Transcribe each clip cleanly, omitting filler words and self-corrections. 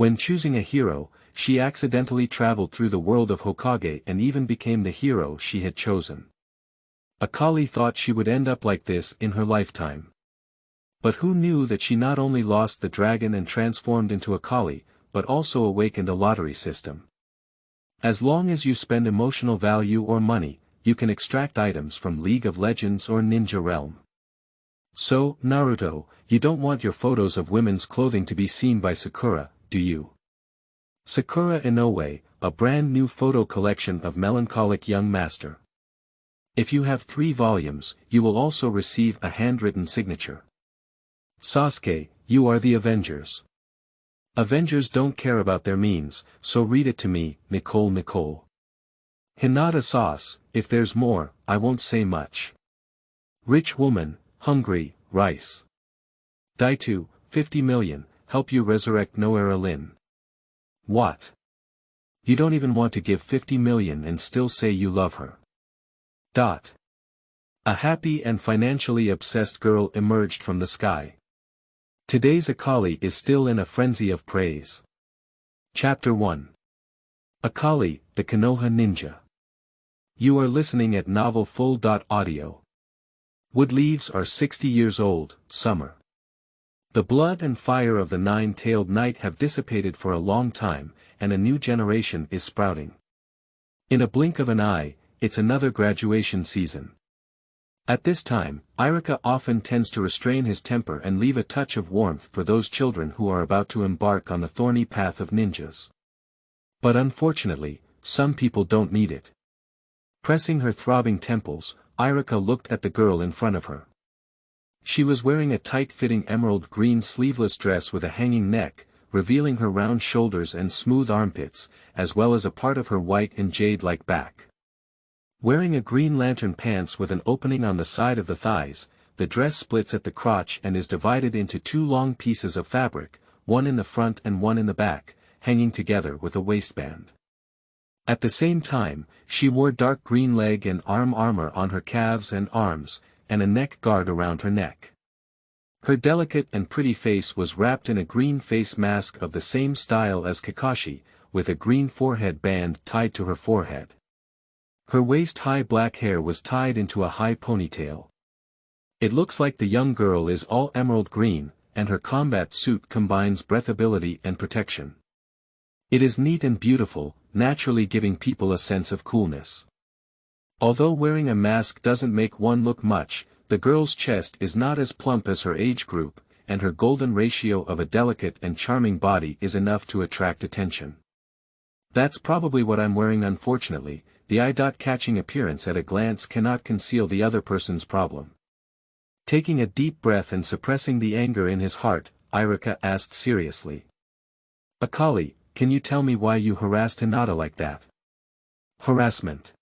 When choosing a hero, she accidentally traveled through the world of Hokage and even became the hero she had chosen. Akali thought she would end up like this in her lifetime. But who knew that she not only lost the dragon and transformed into Akali, but also awakened a lottery system. As long as you spend emotional value or money, you can extract items from League of Legends or Ninja Realm. So, Naruto, you don't want your photos of women's clothing to be seen by Sakura, do you? Sakura Inoue, a brand new photo collection of melancholic young master. If you have 3 volumes, you will also receive a handwritten signature. Sasuke, you are the Avengers. Avengers don't care about their means, so read it to me, Nicole. Hinata sauce, if there's more, I won't say much. Rich woman, hungry, rice. Daitu, 50 million, help you resurrect Noera Lin. What? You don't even want to give 50 million and still say you love her. A happy and financially obsessed girl emerged from the sky. Today's Akali is still in a frenzy of praise. Chapter 1. Akali, the Konoha Ninja. You are listening at Novel Full. Audio. Wood leaves are 60 years old, summer. The blood and fire of the nine-tailed knight have dissipated for a long time, and a new generation is sprouting. In a blink of an eye, it's another graduation season. At this time, Iruka often tends to restrain his temper and leave a touch of warmth for those children who are about to embark on the thorny path of ninjas. But unfortunately, some people don't need it. Pressing her throbbing temples, Iruka looked at the girl in front of her. She was wearing a tight-fitting emerald green sleeveless dress with a hanging neck, revealing her round shoulders and smooth armpits, as well as a part of her white and jade-like back. Wearing a green lantern pants with an opening on the side of the thighs, the dress splits at the crotch and is divided into 2 long pieces of fabric, one in the front and one in the back, hanging together with a waistband. At the same time, she wore dark green leg and arm armor on her calves and arms, and a neck guard around her neck. Her delicate and pretty face was wrapped in a green face mask of the same style as Kakashi, with a green forehead band tied to her forehead. Her waist-high black hair was tied into a high ponytail. It looks like the young girl is all emerald green, and her combat suit combines breathability and protection. It is neat and beautiful, naturally giving people a sense of coolness. Although wearing a mask doesn't make one look much, the girl's chest is not as plump as her age group, and her golden ratio of a delicate and charming body is enough to attract attention. That's probably what I'm wearing. Unfortunately, the eye-catching appearance at a glance cannot conceal the other person's problem. Taking a deep breath and suppressing the anger in his heart, Iruka asked seriously. Akali, can you tell me why you harassed Hinata like that? Harassment.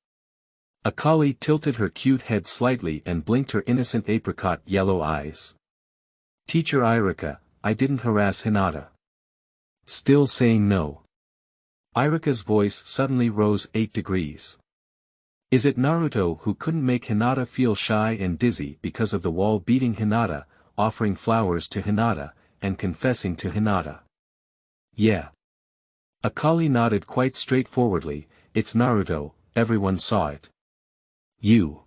Akali tilted her cute head slightly and blinked her innocent apricot yellow eyes. Teacher Iruka, I didn't harass Hinata. Still saying no. Iruka's voice suddenly rose 8 degrees. Is it Naruto who couldn't make Hinata feel shy and dizzy because of the wall beating Hinata, offering flowers to Hinata, and confessing to Hinata? Yeah. Akali nodded quite straightforwardly, it's Naruto, everyone saw it. You.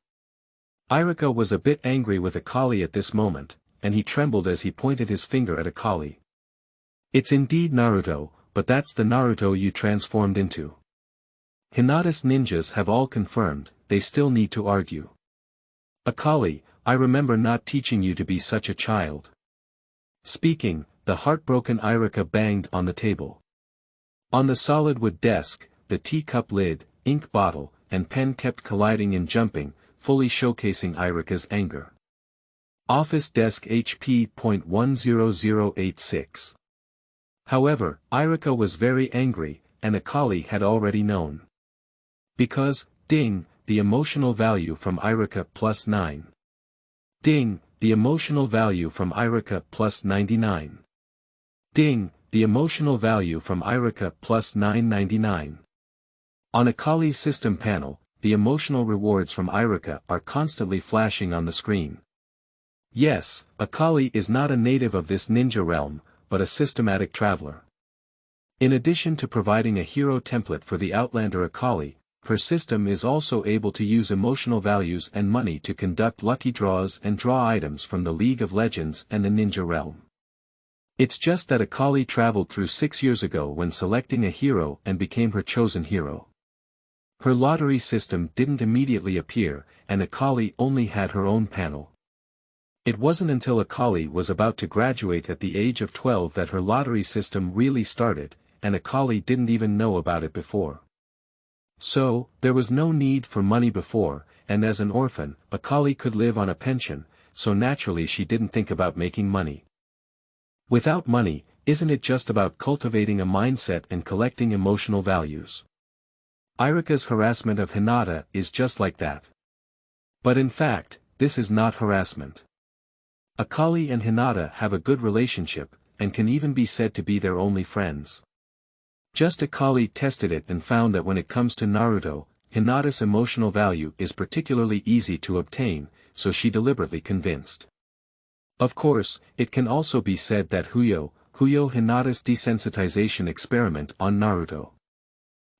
Iruka was a bit angry with Akali at this moment, and he trembled as he pointed his finger at Akali. It's indeed Naruto, but that's the Naruto you transformed into. Hinata's ninjas have all confirmed, they still need to argue. Akali, I remember not teaching you to be such a child. Speaking, the heartbroken Iruka banged on the table. On the solid wood desk, the teacup lid, ink bottle, and pen kept colliding and jumping, fully showcasing Iruka's anger. Office desk HP.10086. However, Iruka was very angry, and Akali had already known. Because, ding, the emotional value from Iruka plus 9. Ding, the emotional value from Iruka plus 99. Ding, the emotional value from Iruka plus 999. On Akali's system panel, the emotional rewards from Iruka are constantly flashing on the screen. Yes, Akali is not a native of this ninja realm, but a systematic traveler. In addition to providing a hero template for the Outlander Akali, her system is also able to use emotional values and money to conduct lucky draws and draw items from the League of Legends and the ninja realm. It's just that Akali traveled through 6 years ago when selecting a hero and became her chosen hero. Her lottery system didn't immediately appear, and Akali only had her own panel. It wasn't until Akali was about to graduate at the age of 12 that her lottery system really started, and Akali didn't even know about it before. So, there was no need for money before, and as an orphan, Akali could live on a pension, so naturally she didn't think about making money. Without money, isn't it just about cultivating a mindset and collecting emotional values? Irika's harassment of Hinata is just like that. But in fact, this is not harassment. Akali and Hinata have a good relationship, and can even be said to be their only friends. Just Akali tested it and found that when it comes to Naruto, Hinata's emotional value is particularly easy to obtain, so she deliberately convinced. Of course, it can also be said that Huijia Hinata's desensitization experiment on Naruto.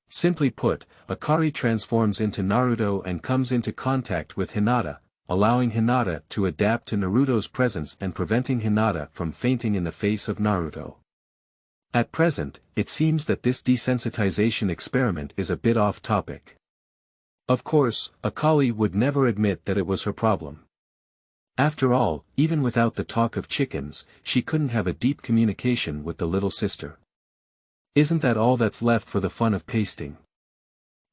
Simply put, Akali transforms into Naruto and comes into contact with Hinata, allowing Hinata to adapt to Naruto's presence and preventing Hinata from fainting in the face of Naruto. At present, it seems that this desensitization experiment is a bit off topic. Of course, Akali would never admit that it was her problem. After all, even without the talk of chickens, she couldn't have a deep communication with the little sister. Isn't that all that's left for the fun of pasting?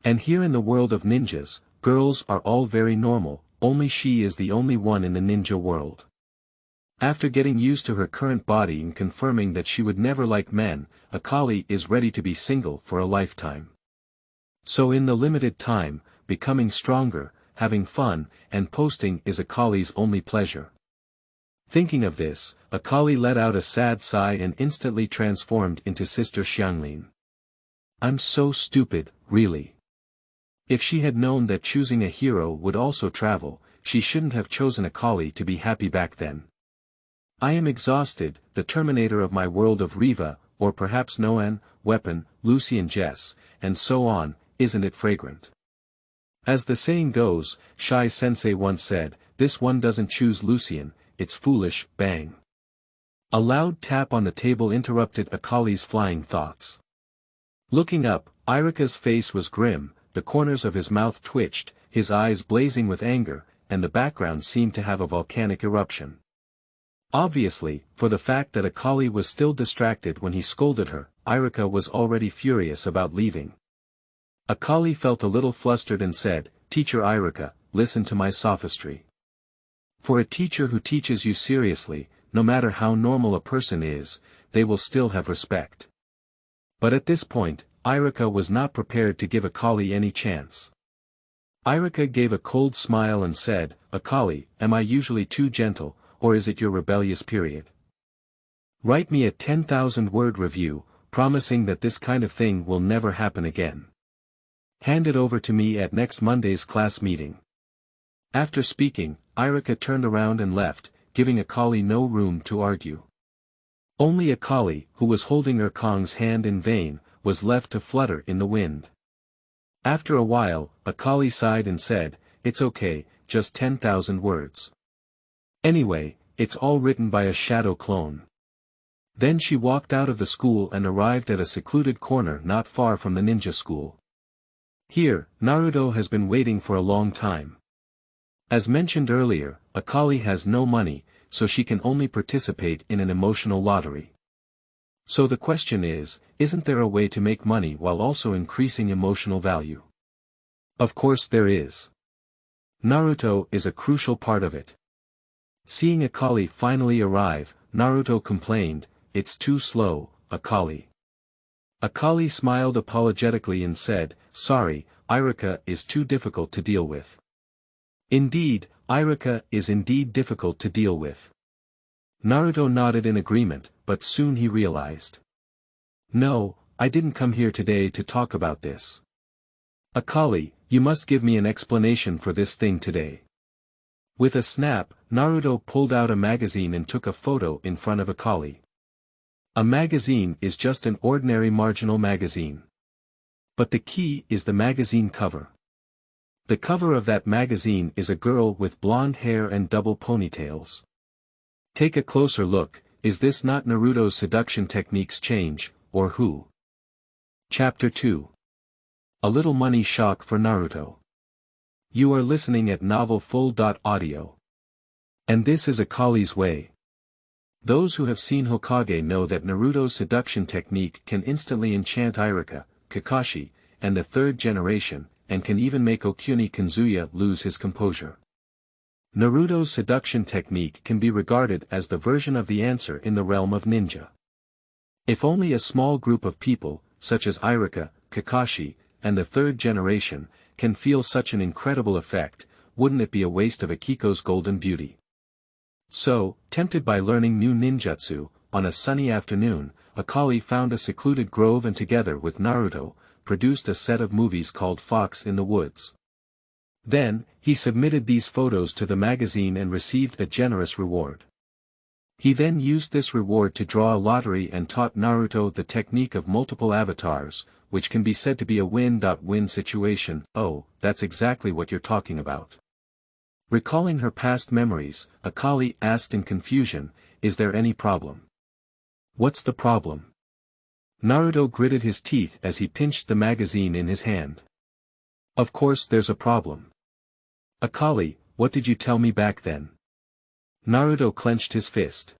And here in the world of ninjas, girls are all very normal, only she is the only one in the ninja world. After getting used to her current body and confirming that she would never like men, Akali is ready to be single for a lifetime. So in the limited time, becoming stronger, having fun, and posting is Akali's only pleasure. Thinking of this, Akali let out a sad sigh and instantly transformed into Sister Xianglin. I'm so stupid, really. If she had known that choosing a hero would also travel, she shouldn't have chosen Akali to be happy back then. I am exhausted, the Terminator of my world of Riva, or perhaps Noan, Weapon, Lucy and Jess, and so on, isn't it fragrant? As the saying goes, Shai-sensei once said, this one doesn't choose Lucian, it's foolish, bang. A loud tap on the table interrupted Akali's flying thoughts. Looking up, Irika's face was grim, the corners of his mouth twitched, his eyes blazing with anger, and the background seemed to have a volcanic eruption. Obviously, for the fact that Akali was still distracted when he scolded her, Irika was already furious about leaving. Akali felt a little flustered and said, Teacher Irika, listen to my sophistry. For a teacher who teaches you seriously, no matter how normal a person is, they will still have respect. But at this point, Irika was not prepared to give Akali any chance. Irika gave a cold smile and said, Akali, am I usually too gentle, or is it your rebellious period? Write me a 10,000-word review, promising that this kind of thing will never happen again. Hand it over to me at next Monday's class meeting. After speaking, Irika turned around and left, giving Akali no room to argue. Only Akali, who was holding Urkong's hand in vain, was left to flutter in the wind. After a while, Akali sighed and said, It's okay, just 10,000 words. Anyway, it's all written by a shadow clone. Then she walked out of the school and arrived at a secluded corner not far from the ninja school. Here, Naruto has been waiting for a long time. As mentioned earlier, Akali has no money, so she can only participate in an emotional lottery. So the question is, isn't there a way to make money while also increasing emotional value? Of course there is. Naruto is a crucial part of it. Seeing Akali finally arrive, Naruto complained, It's too slow, Akali. Akali smiled apologetically and said, Sorry, Irika is too difficult to deal with. Indeed, Irika is indeed difficult to deal with. Naruto nodded in agreement, but soon he realized. No, I didn't come here today to talk about this. Akali, you must give me an explanation for this thing today. With a snap, Naruto pulled out a magazine and took a photo in front of Akali. A magazine is just an ordinary marginal magazine. But the key is the magazine cover. The cover of that magazine is a girl with blonde hair and double ponytails. Take a closer look, is this not Naruto's seduction techniques change, or who? Chapter 2. A little money shock for Naruto. You are listening at novelfull.audio. And this is Akali's way. Those who have seen Hokage know that Naruto's seduction technique can instantly enchant Iruka, Kakashi, and the third generation, and can even make Okuni Kanzuya lose his composure. Naruto's seduction technique can be regarded as the version of the answer in the realm of ninja. If only a small group of people, such as Iruka, Kakashi, and the third generation, can feel such an incredible effect, wouldn't it be a waste of Akiko's golden beauty? So, tempted by learning new ninjutsu, on a sunny afternoon, Akali found a secluded grove and together with Naruto, produced a set of movies called Fox in the Woods. Then, he submitted these photos to the magazine and received a generous reward. He then used this reward to draw a lottery and taught Naruto the technique of multiple avatars, which can be said to be a win-win situation. Oh, that's exactly what you're talking about. Recalling her past memories, Akali asked in confusion, is there any problem? What's the problem? Naruto gritted his teeth as he pinched the magazine in his hand. Of course there's a problem. Akali, what did you tell me back then? Naruto clenched his fist.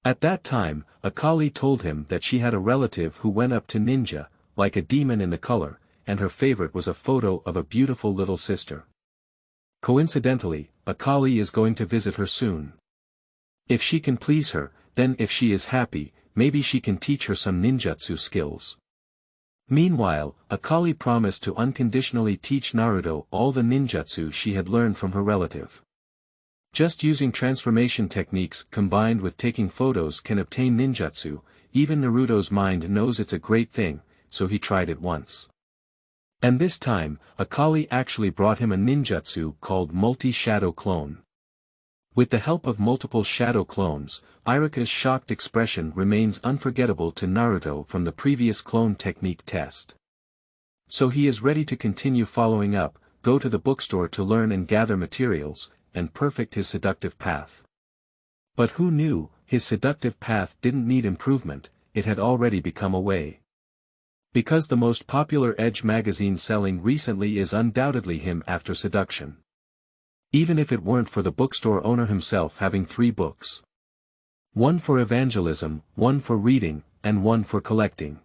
At that time, Akali told him that she had a relative who went up to ninja, like a demon in the color, and her favorite was a photo of a beautiful little sister. Coincidentally, Akali is going to visit her soon. If she can please her, then if she is happy, maybe she can teach her some ninjutsu skills. Meanwhile, Akali promised to unconditionally teach Naruto all the ninjutsu she had learned from her relative. Just using transformation techniques combined with taking photos can obtain ninjutsu, even Naruto's mind knows it's a great thing, so he tried it once. And this time, Akali actually brought him a ninjutsu called Multi-Shadow Clone. With the help of multiple shadow clones, Iruka's shocked expression remains unforgettable to Naruto from the previous clone technique test. So he is ready to continue following up, go to the bookstore to learn and gather materials, and perfect his seductive path. But who knew, his seductive path didn't need improvement, it had already become a way. Because the most popular Edge magazine selling recently is undoubtedly him after seduction. Even if it weren't for the bookstore owner himself having 3 books. One for evangelism, one for reading, and one for collecting.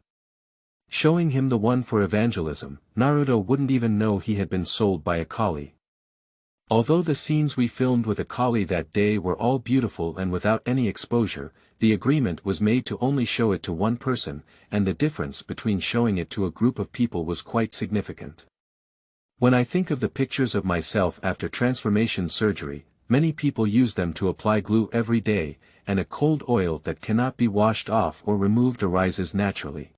Showing him the one for evangelism, Naruto wouldn't even know he had been sold by Akali. Although the scenes we filmed with Akali that day were all beautiful and without any exposure, the agreement was made to only show it to one person, and the difference between showing it to a group of people was quite significant. When I think of the pictures of myself after transformation surgery, many people use them to apply glue every day, and a cold oil that cannot be washed off or removed arises naturally.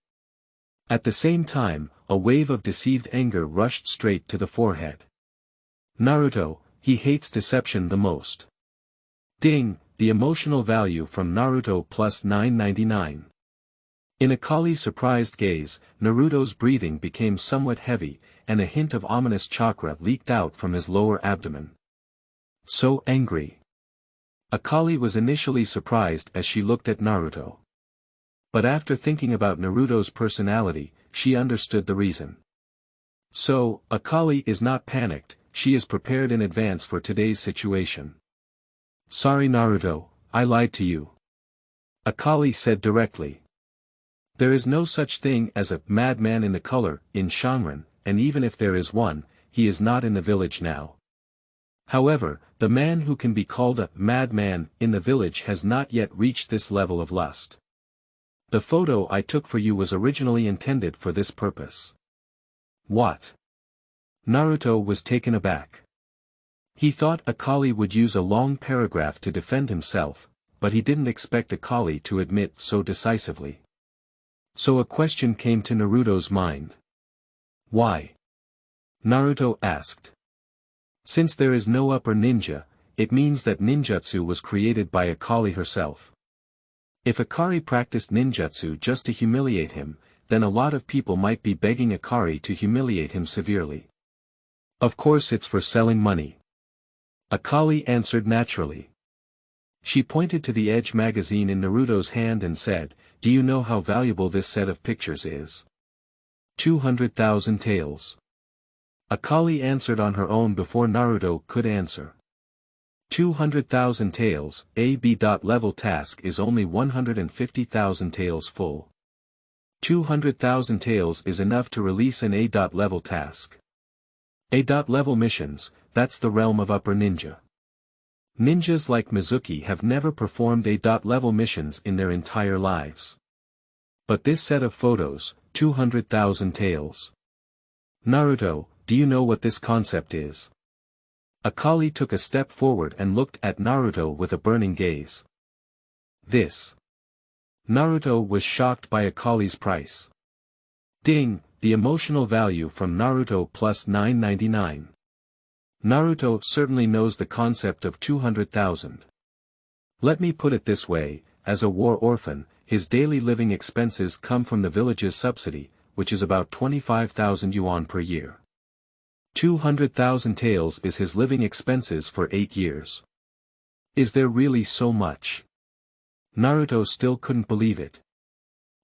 At the same time, a wave of deceived anger rushed straight to the forehead. Naruto, he hates deception the most. Ding, the emotional value from Naruto plus 999. In Akali's surprised gaze, Naruto's breathing became somewhat heavy, and a hint of ominous chakra leaked out from his lower abdomen. So angry. Akali was initially surprised as she looked at Naruto. But after thinking about Naruto's personality, she understood the reason. So, Akali is not panicked, she is prepared in advance for today's situation. Sorry Naruto, I lied to you. Akali said directly. There is no such thing as a madman in the color in Shanren, and even if there is one, he is not in the village now. However, the man who can be called a madman in the village has not yet reached this level of lust. The photo I took for you was originally intended for this purpose. What? Naruto was taken aback. He thought Akali would use a long paragraph to defend himself, but he didn't expect Akali to admit so decisively. So a question came to Naruto's mind. Why? Naruto asked. Since there is no upper ninja, it means that ninjutsu was created by Akali herself. If Akali practiced ninjutsu just to humiliate him, then a lot of people might be begging Akali to humiliate him severely. Of course it's for selling money. Akali answered naturally. She pointed to the Edge magazine in Naruto's hand and said, "Do you know how valuable this set of pictures is?" 200,000 taels. Akali answered on her own before Naruto could answer. 200,000 taels, a B.level task is only 150,000 taels full. 200,000 taels is enough to release an A.level task. A.level missions, that's the realm of upper ninja. Ninjas like Mizuki have never performed A.level missions in their entire lives. But this set of photos, 200,000 taels. Naruto, do you know what this concept is? Akali took a step forward and looked at Naruto with a burning gaze. This. Naruto was shocked by Akali's price. Ding, the emotional value from Naruto plus 999. Naruto certainly knows the concept of 200,000. Let me put it this way, as a war orphan, his daily living expenses come from the village's subsidy, which is about 25,000 yuan per year. 200,000 taels is his living expenses for 8 years. Is there really so much? Naruto still couldn't believe it.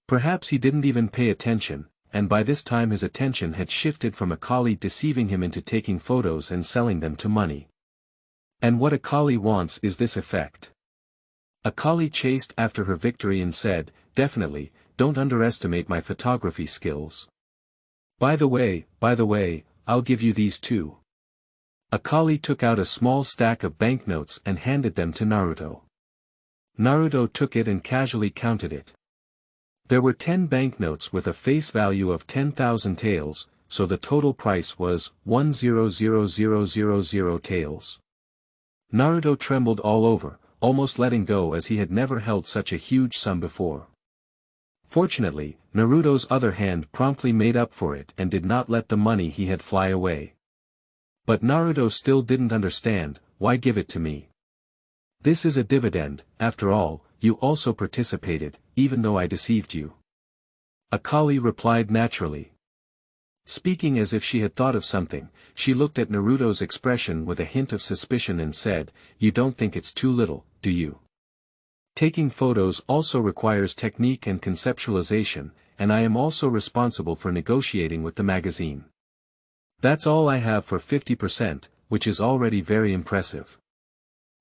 Perhaps he didn't even pay attention, and by this time his attention had shifted from Akali deceiving him into taking photos and selling them to money. And what Akali wants is this effect. Akali chased after her victory and said, "Definitely, don't underestimate my photography skills. By the way, I'll give you these too." Akali took out a small stack of banknotes and handed them to Naruto. Naruto took it and casually counted it. There were 10 banknotes with a face value of 10,000 taels, so the total price was 100,000 taels. Naruto trembled all over, almost letting go as he had never held such a huge sum before. Fortunately, Naruto's other hand promptly made up for it and did not let the money he had fly away. But Naruto still didn't understand, why give it to me? This is a dividend, after all, you also participated, even though I deceived you. Akali replied naturally. Speaking as if she had thought of something, she looked at Naruto's expression with a hint of suspicion and said, "You don't think it's too little, do you? Taking photos also requires technique and conceptualization, and I am also responsible for negotiating with the magazine. That's all I have for 50%, which is already very impressive.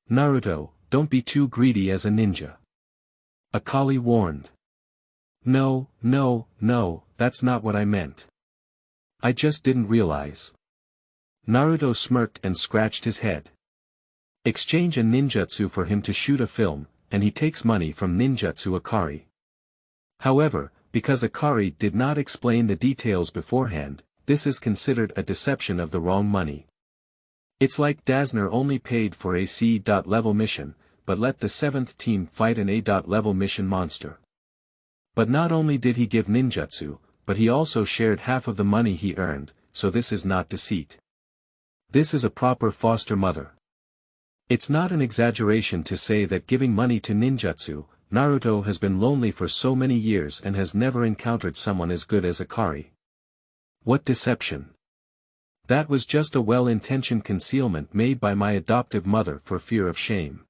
Naruto, don't be too greedy as a ninja." Akali warned. No, that's not what I meant. I just didn't realize. Naruto smirked and scratched his head. Exchange a ninjutsu for him to shoot a film, and he takes money from ninjutsu Akari. However, because Akari did not explain the details beforehand, this is considered a deception of the wrong money. It's like Dazner only paid for a C.level mission, but let the 7th team fight an A.level mission monster. But not only did he give ninjutsu, but he also shared half of the money he earned, so this is not deceit. This is a proper foster mother. It's not an exaggeration to say that giving money to ninjutsu, Naruto has been lonely for so many years and has never encountered someone as good as Akari. What deception! That was just a well-intentioned concealment made by my adoptive mother for fear of shame.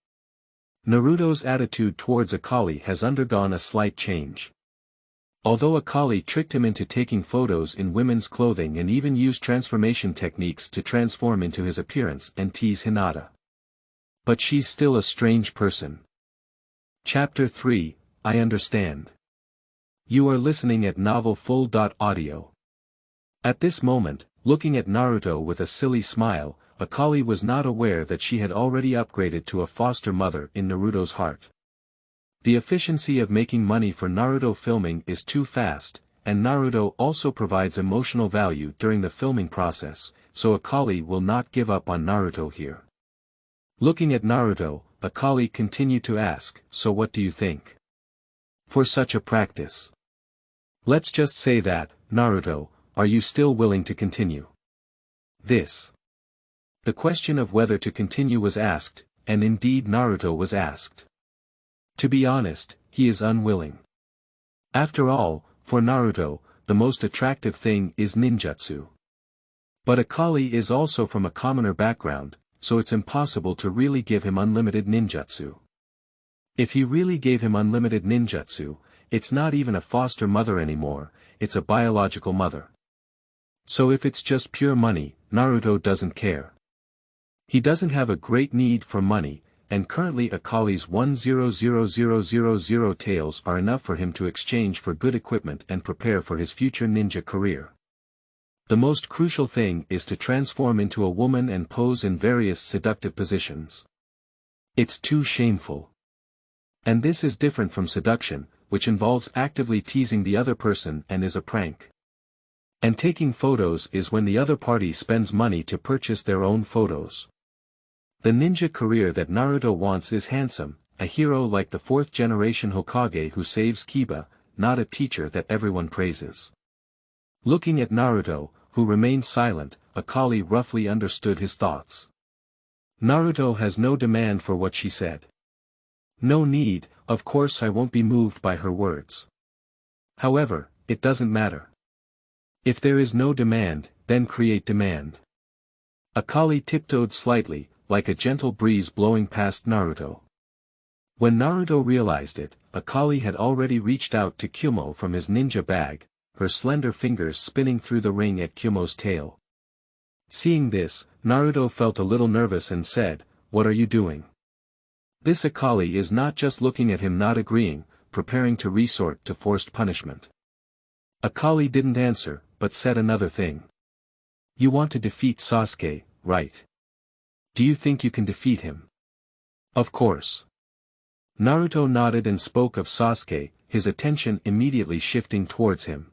Naruto's attitude towards Akali has undergone a slight change. Although Akali tricked him into taking photos in women's clothing and even used transformation techniques to transform into his appearance and tease Hinata. But she's still a strange person. Chapter 3, I Understand. You are listening at novelfull.audio. At this moment, looking at Naruto with a silly smile, Akali was not aware that she had already upgraded to a foster mother in Naruto's heart. The efficiency of making money for Naruto filming is too fast, and Naruto also provides emotional value during the filming process, so Akali will not give up on Naruto here. Looking at Naruto, Akali continued to ask, "So what do you think? For such a practice? Let's just say that, Naruto, are you still willing to continue?" This. The question of whether to continue was asked, and indeed Naruto was asked. To be honest, he is unwilling. After all, for Naruto, the most attractive thing is ninjutsu. But Akali is also from a commoner background, so it's impossible to really give him unlimited ninjutsu. If he really gave him unlimited ninjutsu, it's not even a foster mother anymore, it's a biological mother. So if it's just pure money, Naruto doesn't care. He doesn't have a great need for money, and currently Akali's 100,000 taels are enough for him to exchange for good equipment and prepare for his future ninja career. The most crucial thing is to transform into a woman and pose in various seductive positions. It's too shameful. And this is different from seduction, which involves actively teasing the other person and is a prank. And taking photos is when the other party spends money to purchase their own photos. The ninja career that Naruto wants is handsome, a hero like the 4th generation Hokage who saves Kiba, not a teacher that everyone praises. Looking at Naruto, who remained silent, Akali roughly understood his thoughts. Naruto has no demand for what she said. No need, of course I won't be moved by her words. However, it doesn't matter. If there is no demand, then create demand. Akali tiptoed slightly, like a gentle breeze blowing past Naruto. When Naruto realized it, Akali had already reached out to Kyumo from his ninja bag, her slender fingers spinning through the ring at Kyumo's tail. Seeing this, Naruto felt a little nervous and said, "What are you doing?" This Akali is not just looking at him not agreeing, preparing to resort to forced punishment. Akali didn't answer, but said another thing. "You want to defeat Sasuke, right? Do you think you can defeat him?" "Of course." Naruto nodded and spoke of Sasuke, his attention immediately shifting towards him.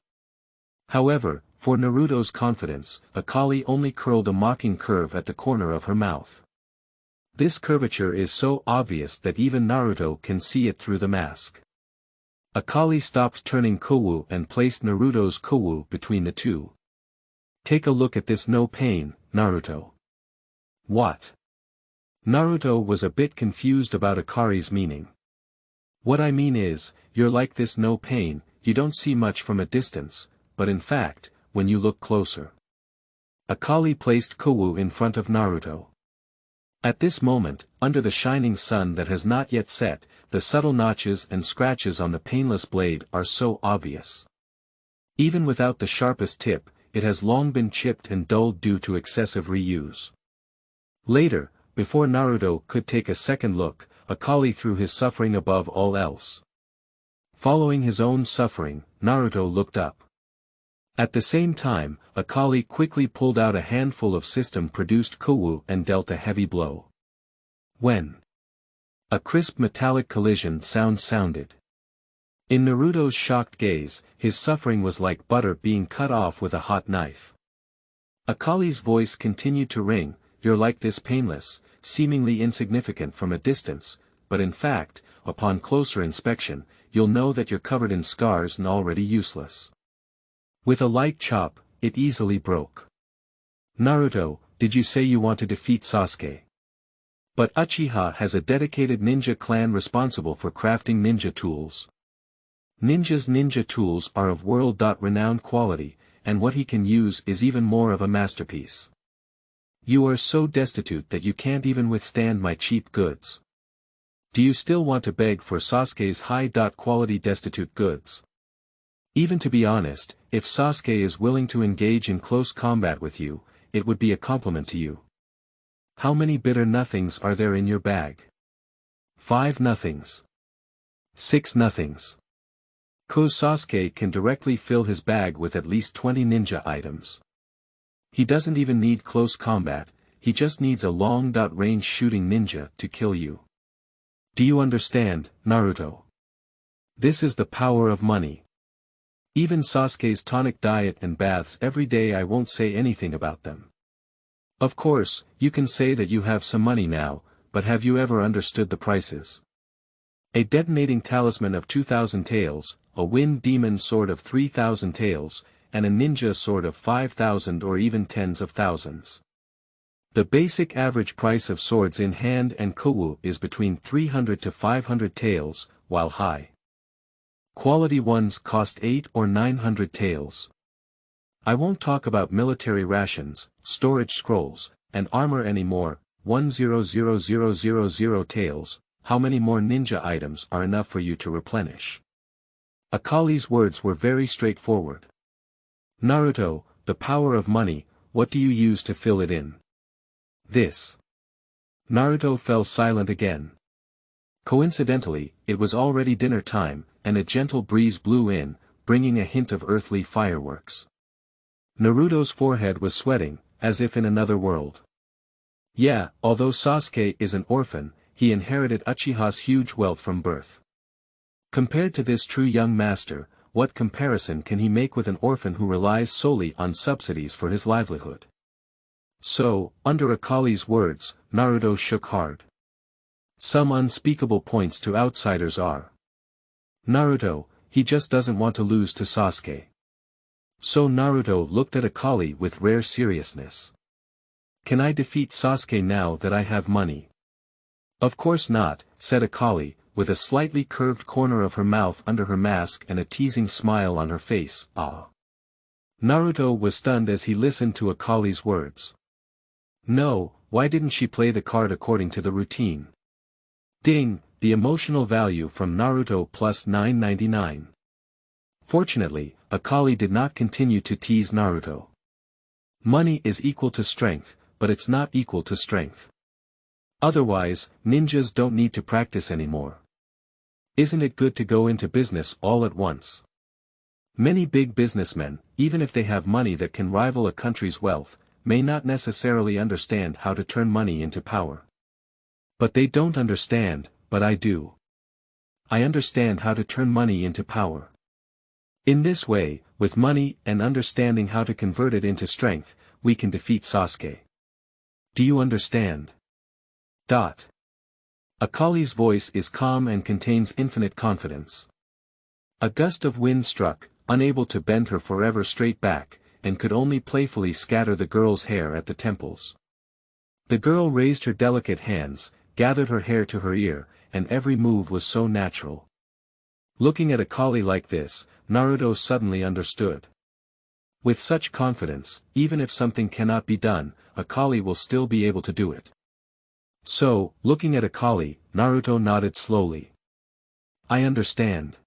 However, for Naruto's confidence, Akali only curled a mocking curve at the corner of her mouth. This curvature is so obvious that even Naruto can see it through the mask. Akali stopped turning Kowu and placed Naruto's Kowu between the two. "Take a look at this no pain, Naruto." "What?" Naruto was a bit confused about Akari's meaning. "What I mean is, you're like this no pain, you don't see much from a distance, but in fact, when you look closer." Akali placed Kowu in front of Naruto. At this moment, under the shining sun that has not yet set, the subtle notches and scratches on the painless blade are so obvious. Even without the sharpest tip, it has long been chipped and dulled due to excessive reuse. Later, before Naruto could take a second look, Akali threw his suffering above all else. Following his own suffering, Naruto looked up. At the same time, Akali quickly pulled out a handful of system-produced Kowu and dealt a heavy blow. When a crisp metallic collision sound sounded. In Naruto's shocked gaze, his suffering was like butter being cut off with a hot knife. Akali's voice continued to ring, "You're like this painless, seemingly insignificant from a distance, but in fact, upon closer inspection, you'll know that you're covered in scars and already useless." With a light chop, it easily broke. "Naruto, did you say you want to defeat Sasuke?" But Uchiha has a dedicated ninja clan responsible for crafting ninja tools. Ninja's ninja tools are of world-renowned quality, and what he can use is even more of a masterpiece. "You are so destitute that you can't even withstand my cheap goods. Do you still want to beg for Sasuke's high-quality destitute goods?" Even to be honest, if Sasuke is willing to engage in close combat with you, it would be a compliment to you. How many bitter nothings are there in your bag? 5 nothings. 6 nothings. Sasuke can directly fill his bag with at least 20 ninja items. He doesn't even need close combat, he just needs a long-range shooting ninja to kill you. Do you understand, Naruto? This is the power of money. Even Sasuke's tonic diet and baths every day, I won't say anything about them. Of course, you can say that you have some money now, but have you ever understood the prices? A detonating talisman of 2,000 taels, a wind demon sword of 3,000 taels, and a ninja sword of 5,000 or even tens of thousands. The basic average price of swords in hand and Kowu is between 300 to 500 taels, while high Quality ones cost 8 or 900 taels. I won't talk about military rations, storage scrolls, and armor anymore. 100,000 taels. How many more ninja items are enough for you to replenish? Akali's words were very straightforward. Naruto, the power of money, what do you use to fill it in? This. Naruto fell silent again. Coincidentally, it was already dinner time, and a gentle breeze blew in, bringing a hint of earthly fireworks. Naruto's forehead was sweating, as if in another world. Yeah, although Sasuke is an orphan, he inherited Uchiha's huge wealth from birth. Compared to this true young master, what comparison can he make with an orphan who relies solely on subsidies for his livelihood? So, under Akali's words, Naruto shook hard. Some unspeakable points to outsiders are. Naruto, he just doesn't want to lose to Sasuke. So Naruto looked at Akali with rare seriousness. Can I defeat Sasuke now that I have money? Of course not, said Akali, with a slightly curved corner of her mouth under her mask and a teasing smile on her face. Ah. Naruto was stunned as he listened to Akali's words. No, why didn't she play the card according to the routine? Ding, the emotional value from Naruto plus 999. Fortunately, Akali did not continue to tease Naruto. Money is equal to strength, but it's not equal to strength. Otherwise, ninjas don't need to practice anymore. Isn't it good to go into business all at once? Many big businessmen, even if they have money that can rival a country's wealth, may not necessarily understand how to turn money into power. But they don't understand, but I do. I understand how to turn money into power. In this way, with money and understanding how to convert it into strength, we can defeat Sasuke. Do you understand? Akali's voice is calm and contains infinite confidence. A gust of wind struck, unable to bend her forever straight back, and could only playfully scatter the girl's hair at the temples. The girl raised her delicate hands, gathered her hair to her ear, and every move was so natural. Looking at Akali like this, Naruto suddenly understood. With such confidence, even if something cannot be done, Akali will still be able to do it. So, looking at Akali, Naruto nodded slowly. I understand.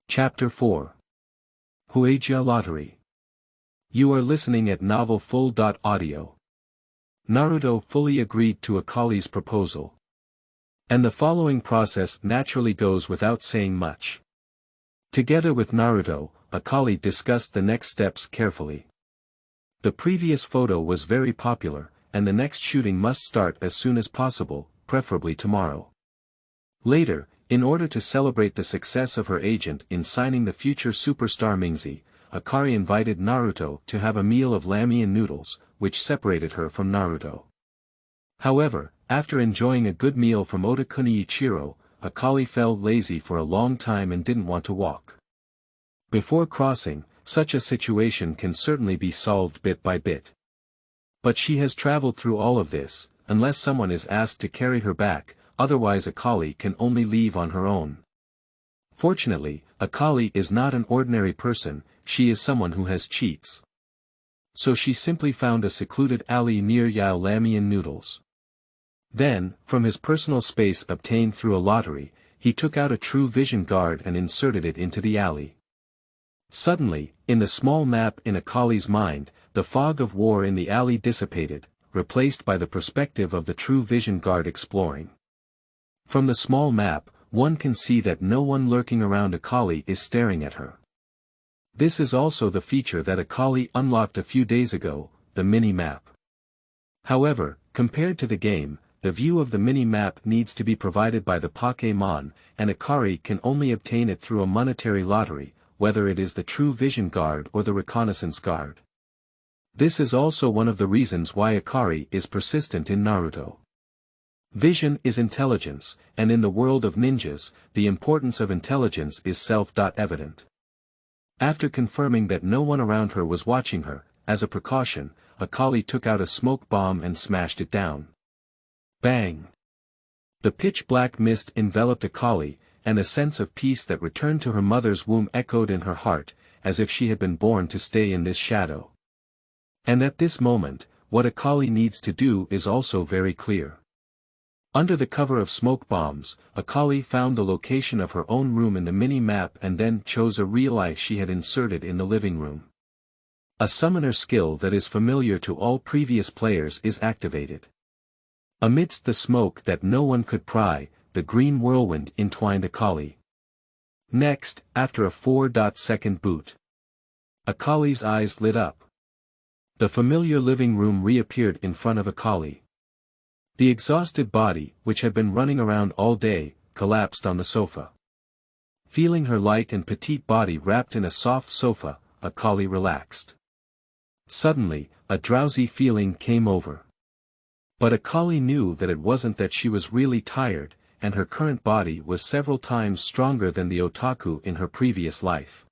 Chapter 4. Huijia Lottery. You are listening at novelfull.audio. Naruto fully agreed to Akali's proposal. And the following process naturally goes without saying much. Together with Naruto, Akali discussed the next steps carefully. The previous photo was very popular, and the next shooting must start as soon as possible, preferably tomorrow. Later, in order to celebrate the success of her agent in signing the future superstar Mingzuo, Akali invited Naruto to have a meal of ramen noodles, which separated her from Naruto. However, after enjoying a good meal from Oda Kuniichiro, Akali felt lazy for a long time and didn't want to walk. Before crossing, such a situation can certainly be solved bit by bit. But she has traveled through all of this, unless someone is asked to carry her back, otherwise Akali can only leave on her own. Fortunately, Akali is not an ordinary person, she is someone who has cheats. So she simply found a secluded alley near Yao ramen noodles. Then, from his personal space obtained through a lottery, he took out a true vision guard and inserted it into the alley. Suddenly, in the small map in Akali's mind, the fog of war in the alley dissipated, replaced by the perspective of the true vision guard exploring. From the small map, one can see that no one lurking around Akali is staring at her. This is also the feature that Akali unlocked a few days ago, the mini-map. However, compared to the game, the view of the mini-map needs to be provided by the Pokémon, and Akali can only obtain it through a monetary lottery, whether it is the True Vision Guard or the Reconnaissance Guard. This is also one of the reasons why Akali is persistent in Naruto. Vision is intelligence, and in the world of ninjas, the importance of intelligence is self-evident. After confirming that no one around her was watching her, as a precaution, Akali took out a smoke bomb and smashed it down. Bang! The pitch-black mist enveloped Akali, and a sense of peace that returned to her mother's womb echoed in her heart, as if she had been born to stay in this shadow. And at this moment, what Akali needs to do is also very clear. Under the cover of smoke bombs, Akali found the location of her own room in the mini-map and then chose a real eye she had inserted in the living room. A summoner skill that is familiar to all previous players is activated. Amidst the smoke that no one could pry, the green whirlwind entwined Akali. Next, after a 4-second boot, Akali's eyes lit up. The familiar living room reappeared in front of Akali. The exhausted body, which had been running around all day, collapsed on the sofa. Feeling her light and petite body wrapped in a soft sofa, Akali relaxed. Suddenly, a drowsy feeling came over. But Akali knew that it wasn't that she was really tired, and her current body was several times stronger than the otaku in her previous life.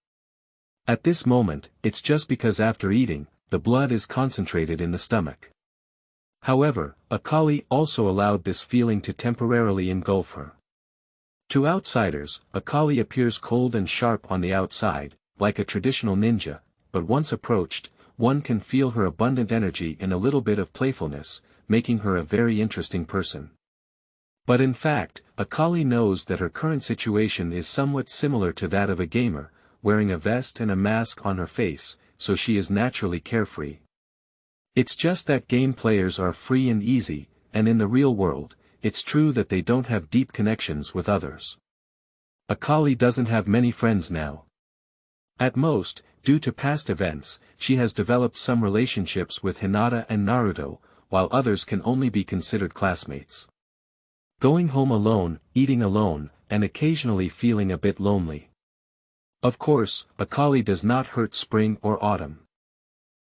At this moment, it's just because after eating, the blood is concentrated in the stomach. However, Akali also allowed this feeling to temporarily engulf her. To outsiders, Akali appears cold and sharp on the outside, like a traditional ninja, but once approached, one can feel her abundant energy and a little bit of playfulness, making her a very interesting person. But in fact, Akali knows that her current situation is somewhat similar to that of a gamer, wearing a vest and a mask on her face, so she is naturally carefree. It's just that game players are free and easy, and in the real world, it's true that they don't have deep connections with others. Akali doesn't have many friends now. At most, due to past events, she has developed some relationships with Hinata and Naruto, while others can only be considered classmates. Going home alone, eating alone, and occasionally feeling a bit lonely. Of course, Akali does not hurt spring or autumn.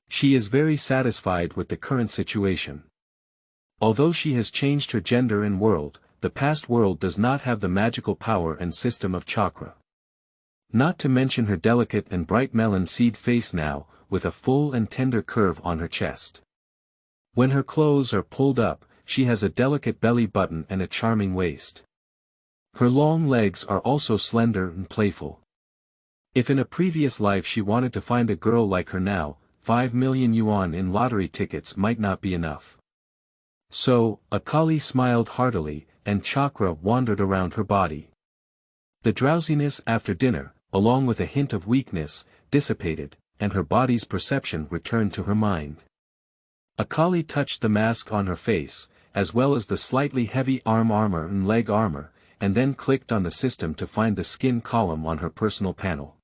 She is very satisfied with the current situation. Although she has changed her gender and world, the past world does not have the magical power and system of chakra. Not to mention her delicate and bright melon seed face now, with a full and tender curve on her chest. When her clothes are pulled up, she has a delicate belly button and a charming waist. Her long legs are also slender and playful. If in a previous life she wanted to find a girl like her now, 5 million yuan in lottery tickets might not be enough. So, Akali smiled heartily, and chakra wandered around her body. The drowsiness after dinner, along with a hint of weakness, dissipated, and her body's perception returned to her mind. Akali touched the mask on her face, as well as the slightly heavy arm armor and leg armor, and then clicked on the system to find the skin column on her personal panel.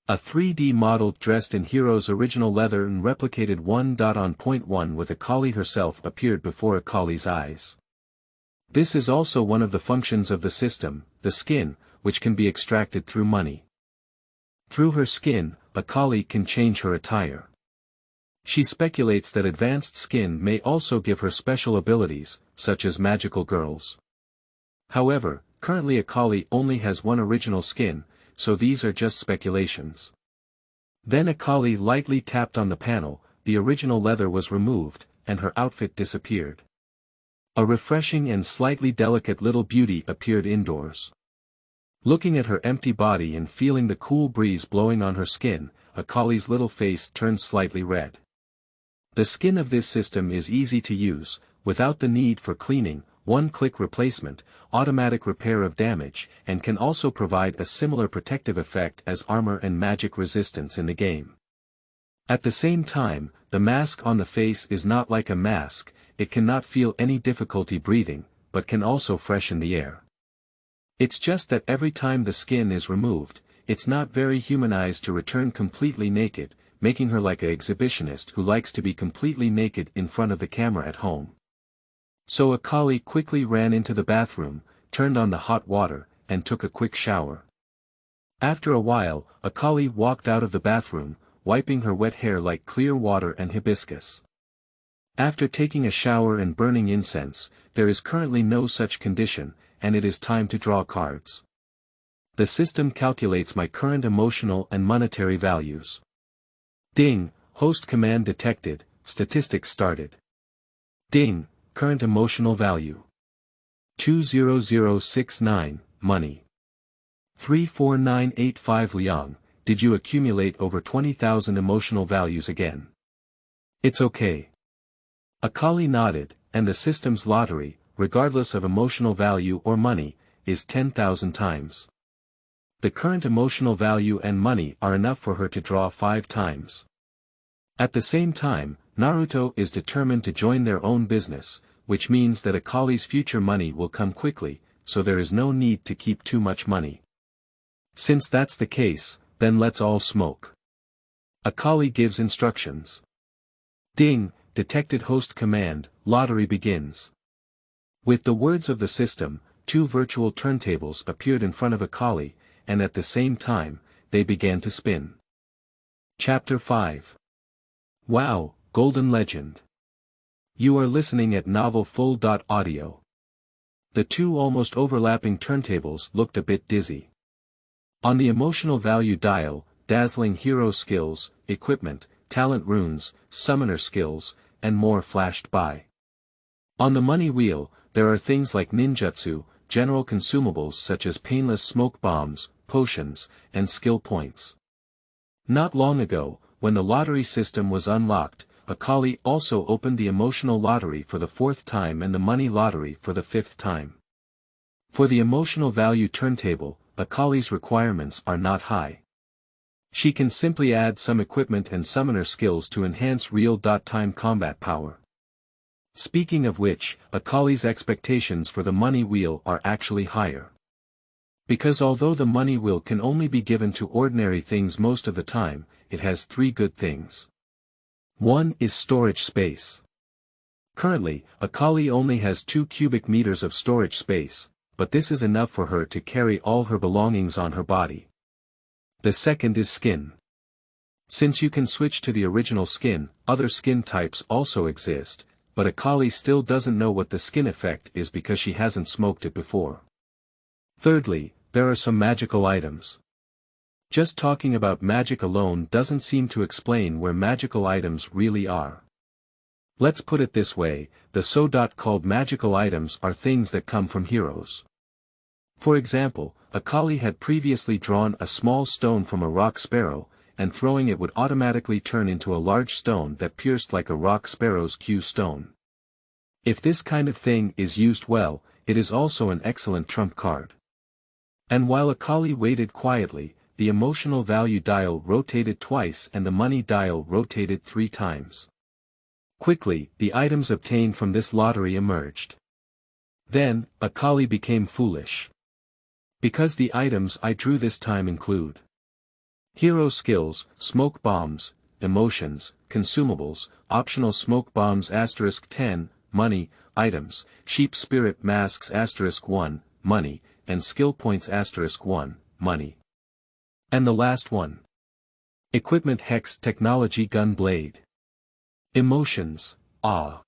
A 3D model dressed in Hero's original leather and replicated 1.1 with Akali herself appeared before Akali's eyes. This is also one of the functions of the system, the skin, which can be extracted through money. Through her skin, Akali can change her attire. She speculates that advanced skin may also give her special abilities, such as magical girls. However, currently Akali only has one original skin, so these are just speculations. Then Akali lightly tapped on the panel, the original leather was removed, and her outfit disappeared. A refreshing and slightly delicate little beauty appeared indoors. Looking at her empty body and feeling the cool breeze blowing on her skin, Akali's little face turned slightly red. The skin of this system is easy to use, without the need for cleaning, one-click replacement, automatic repair of damage, and can also provide a similar protective effect as armor and magic resistance in the game. At the same time, the mask on the face is not like a mask, it cannot feel any difficulty breathing, but can also freshen the air. It's just that every time the skin is removed, it's not very humanized to return completely naked, making her like an exhibitionist who likes to be completely naked in front of the camera at home. So Akali quickly ran into the bathroom, turned on the hot water, and took a quick shower. After a while, Akali walked out of the bathroom, wiping her wet hair like clear water and hibiscus. After taking a shower and burning incense, there is currently no such condition, and it is time to draw cards. The system calculates my current emotional and monetary values. Ding, host command detected, statistics started. Ding, current emotional value. 20069, money. 34985 Liang, did you accumulate over 20,000 emotional values again? It's okay. Akali nodded, and the system's lottery, regardless of emotional value or money, is 10,000 times. The current emotional value and money are enough for her to draw 5 times. At the same time, Naruto is determined to join their own business, which means that Akali's future money will come quickly, so there is no need to keep too much money. Since that's the case, then let's all smoke. Akali gives instructions. Ding, detected host command, lottery begins. With the words of the system, 2 virtual turntables appeared in front of Akali, and at the same time, they began to spin. Chapter 5. Wow, Golden Legend. You are listening at Novel Full.audio. The 2 almost overlapping turntables looked a bit dizzy. On the emotional value dial, dazzling hero skills, equipment, talent runes, summoner skills, and more flashed by. On the money wheel, there are things like ninjutsu, general consumables such as painless smoke bombs, potions, and skill points. Not long ago, when the lottery system was unlocked, Akali also opened the emotional lottery for the 4th time and the money lottery for the 5th time. For the emotional value turntable, Akali's requirements are not high. She can simply add some equipment and summoner skills to enhance real-time combat power. Speaking of which, Akali's expectations for the money wheel are actually higher. Because although the money wheel can only be given to ordinary things most of the time, it has 3 good things. 1 is storage space. Currently, Akali only has 2 cubic meters of storage space, but this is enough for her to carry all her belongings on her body. The second is skin. Since you can switch to the original skin, other skin types also exist, but Akali still doesn't know what the skin effect is because she hasn't smoked it before. Thirdly, there are some magical items. Just talking about magic alone doesn't seem to explain where magical items really are. Let's put it this way, the so-called magical items are things that come from heroes. For example, Akali had previously drawn a small stone from a rock sparrow, and throwing it would automatically turn into a large stone that pierced like a rock sparrow's Q stone. If this kind of thing is used well, it is also an excellent trump card. And while Akali waited quietly, the emotional value dial rotated twice and the money dial rotated 3 times. Quickly, the items obtained from this lottery emerged. Then, Akali became foolish. Because the items I drew this time include hero skills, smoke bombs, emotions, consumables, optional smoke bombs *10, money, items, sheep spirit masks *1, money, and skill points *1, money. And the last one. Equipment hex technology gun blade. Emotions, ah.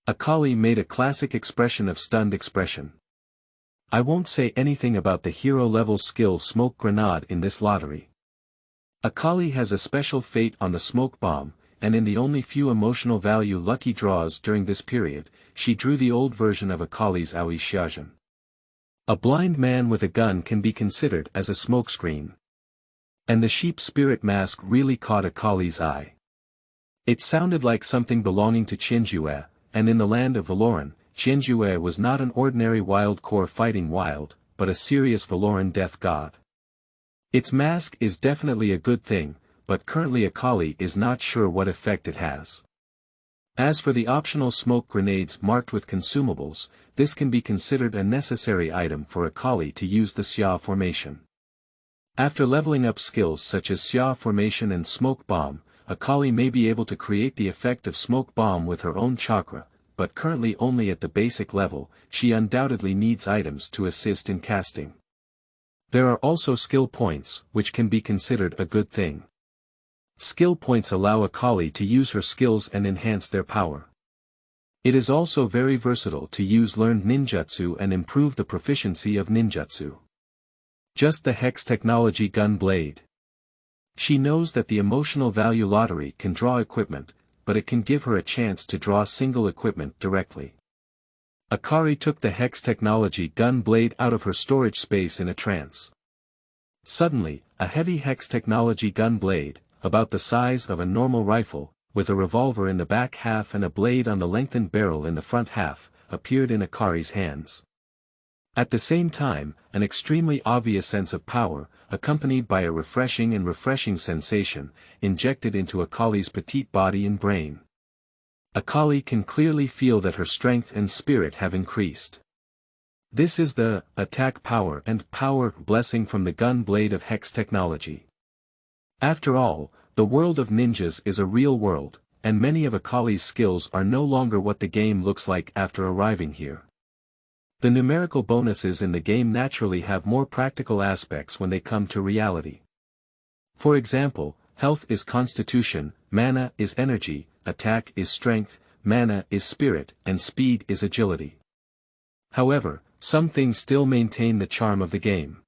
Akali made a classic expression of stunned expression. I won't say anything about the hero-level skill smoke grenade in this lottery. Akali has a special fate on the smoke bomb, and in the only few emotional value lucky draws during this period, she drew the old version of Akali's Aoi Shiajin. A blind man with a gun can be considered as a smokescreen. And the sheep spirit mask really caught Akali's eye. It sounded like something belonging to Qinjue, and in the land of Valoran, Qinjue was not an ordinary wild core fighting wild, but a serious Valoran death god. Its mask is definitely a good thing, but currently Akali is not sure what effect it has. As for the optional smoke grenades marked with consumables, this can be considered a necessary item for Akali to use the Xia formation. After leveling up skills such as Xia formation and smoke bomb, Akali may be able to create the effect of smoke bomb with her own chakra, but currently only at the basic level. She undoubtedly needs items to assist in casting. There are also skill points, which can be considered a good thing. Skill points allow Akali to use her skills and enhance their power. It is also very versatile to use learned ninjutsu and improve the proficiency of ninjutsu. Just the hex technology gun blade. She knows that the emotional value lottery can draw equipment, but it can give her a chance to draw single equipment directly. Akali took the hex technology gun blade out of her storage space in a trance. Suddenly, a heavy hex technology gun blade, about the size of a normal rifle, with a revolver in the back half and a blade on the lengthened barrel in the front half, appeared in Akari's hands. At the same time, an extremely obvious sense of power, accompanied by a refreshing sensation, injected into Akali's petite body and brain. Akali can clearly feel that her strength and spirit have increased. This is the attack power and power blessing from the gun blade of hex technology. After all, the world of ninjas is a real world, and many of Akali's skills are no longer what the game looks like after arriving here. The numerical bonuses in the game naturally have more practical aspects when they come to reality. For example, health is constitution, mana is energy, attack is strength, mana is spirit, and speed is agility. However, some things still maintain the charm of the game.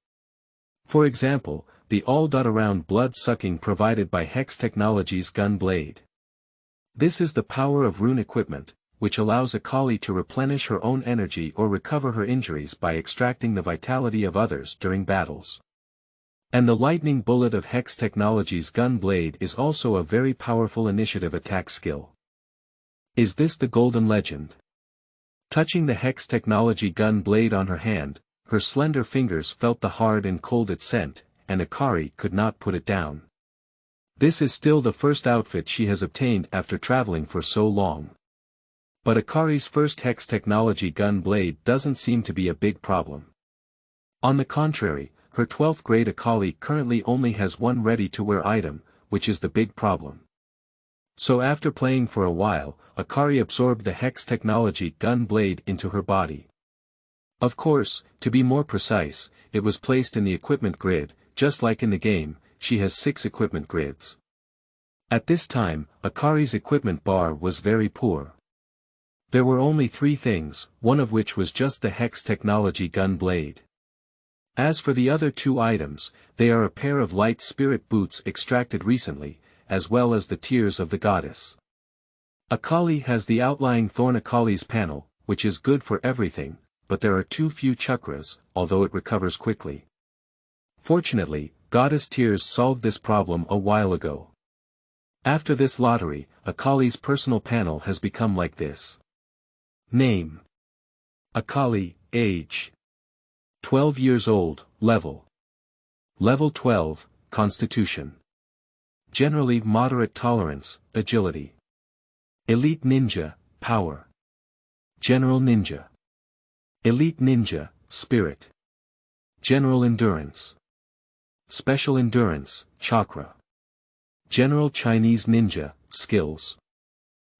For example, the all-around blood-sucking provided by Hex Technology's gun blade. This is the power of rune equipment, which allows Akali to replenish her own energy or recover her injuries by extracting the vitality of others during battles. And the lightning bullet of Hex Technology's gun blade is also a very powerful initiative attack skill. Is this the golden legend? Touching the Hex Technology gun blade on her hand, her slender fingers felt the hard and cold it sent, and Akari could not put it down. This is still the first outfit she has obtained after traveling for so long. But Akari's first Hex Technology gun blade doesn't seem to be a big problem. On the contrary, her 12th grade Akali currently only has one ready-to-wear item, which is the big problem. So after playing for a while, Akari absorbed the Hex Technology gun blade into her body. Of course, to be more precise, it was placed in the equipment grid, just like in the game, she has 6 equipment grids. At this time, Akari's equipment bar was very poor. There were only 3 things, one of which was just the Hex Technology gun blade. As for the other 2 items, they are a pair of light spirit boots extracted recently, as well as the tears of the goddess. Akali has the outlying thorn Akali's panel, which is good for everything, but there are too few chakras, although it recovers quickly. Fortunately, goddess tears solved this problem a while ago. After this lottery, Akali's personal panel has become like this. Name: Akali, age 12 years old, level 12, constitution. Generally moderate tolerance, agility. Elite ninja, power. General ninja. Elite ninja, spirit. General endurance. Special endurance, chakra. General Chinese ninja, skills.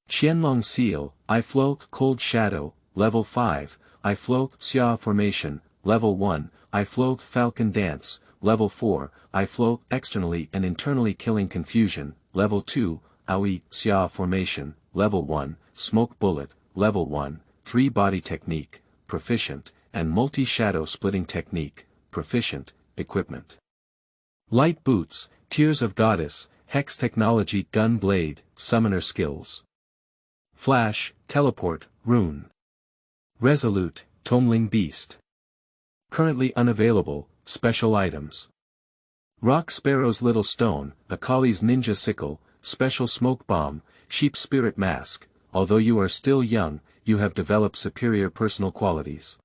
Qianlong seal, I flow, cold shadow, level 5, I flow, xia formation, level 1, I flow, falcon dance, level 4, I flow, externally and internally killing confusion, level 2, Aoi, xia formation, level 1, smoke bullet, level 1, 3 body technique, proficient, and multi-shadow splitting technique, proficient, equipment. Light boots, tears of goddess, Hex Technology gun blade, summoner skills. Flash, teleport, rune. Resolute, Tomling beast. Currently unavailable, special items. Rock Sparrow's little stone, Akali's ninja sickle, special smoke bomb, sheep spirit mask. Although you are still young, you have developed superior personal qualities.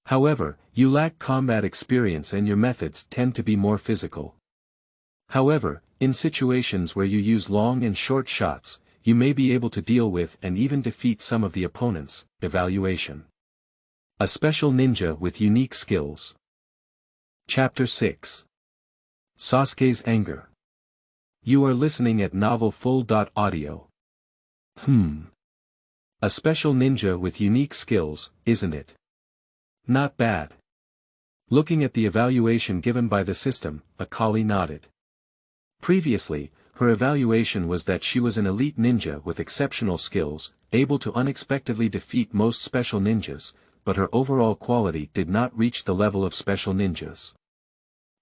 However, you lack combat experience and your methods tend to be more physical. However, in situations where you use long and short shots, you may be able to deal with and even defeat some of the opponents. Evaluation. A special ninja with unique skills. Chapter 6. Sasuke's anger. You are listening at novelfull.audio. A special ninja with unique skills, isn't it? Not bad. Looking at the evaluation given by the system, Akali nodded. Previously, her evaluation was that she was an elite ninja with exceptional skills, able to unexpectedly defeat most special ninjas, but her overall quality did not reach the level of special ninjas.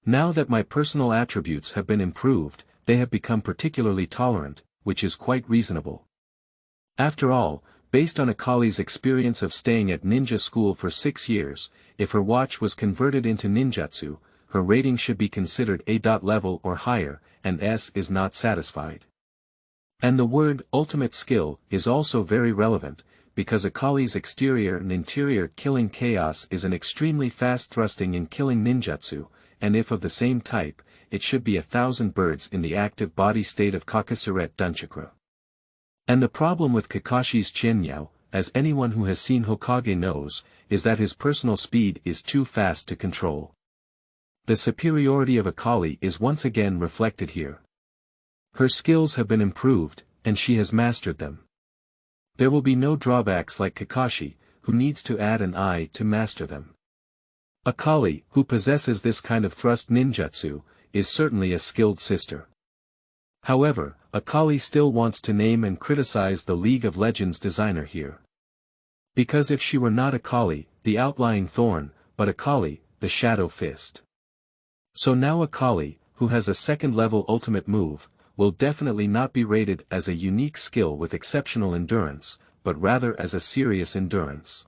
Now that my personal attributes have been improved, they have become particularly tolerant, which is quite reasonable. After all, based on Akali's experience of staying at ninja school for 6 years, if her watch was converted into ninjutsu, her rating should be considered A. level or higher, and S is not satisfied. And the word ultimate skill is also very relevant, because Akali's exterior and interior killing chaos is an extremely fast thrusting and killing ninjutsu, and if of the same type, it should be 1,000 birds in the active body state of Kakasuret Dunchakra. And the problem with Kakashi's Chinyao, as anyone who has seen Hokage knows, is that his personal speed is too fast to control. The superiority of Akali is once again reflected here. Her skills have been improved, and she has mastered them. There will be no drawbacks like Kakashi, who needs to add an eye to master them. Akali, who possesses this kind of thrust ninjutsu, is certainly a skilled sister. However, Akali still wants to name and criticize the League of Legends designer here. Because if she were not Akali, the outlying thorn, but Akali, the shadow fist. So now Akali, who has a second-level ultimate move, will definitely not be rated as a unique skill with exceptional endurance, but rather as a serious endurance.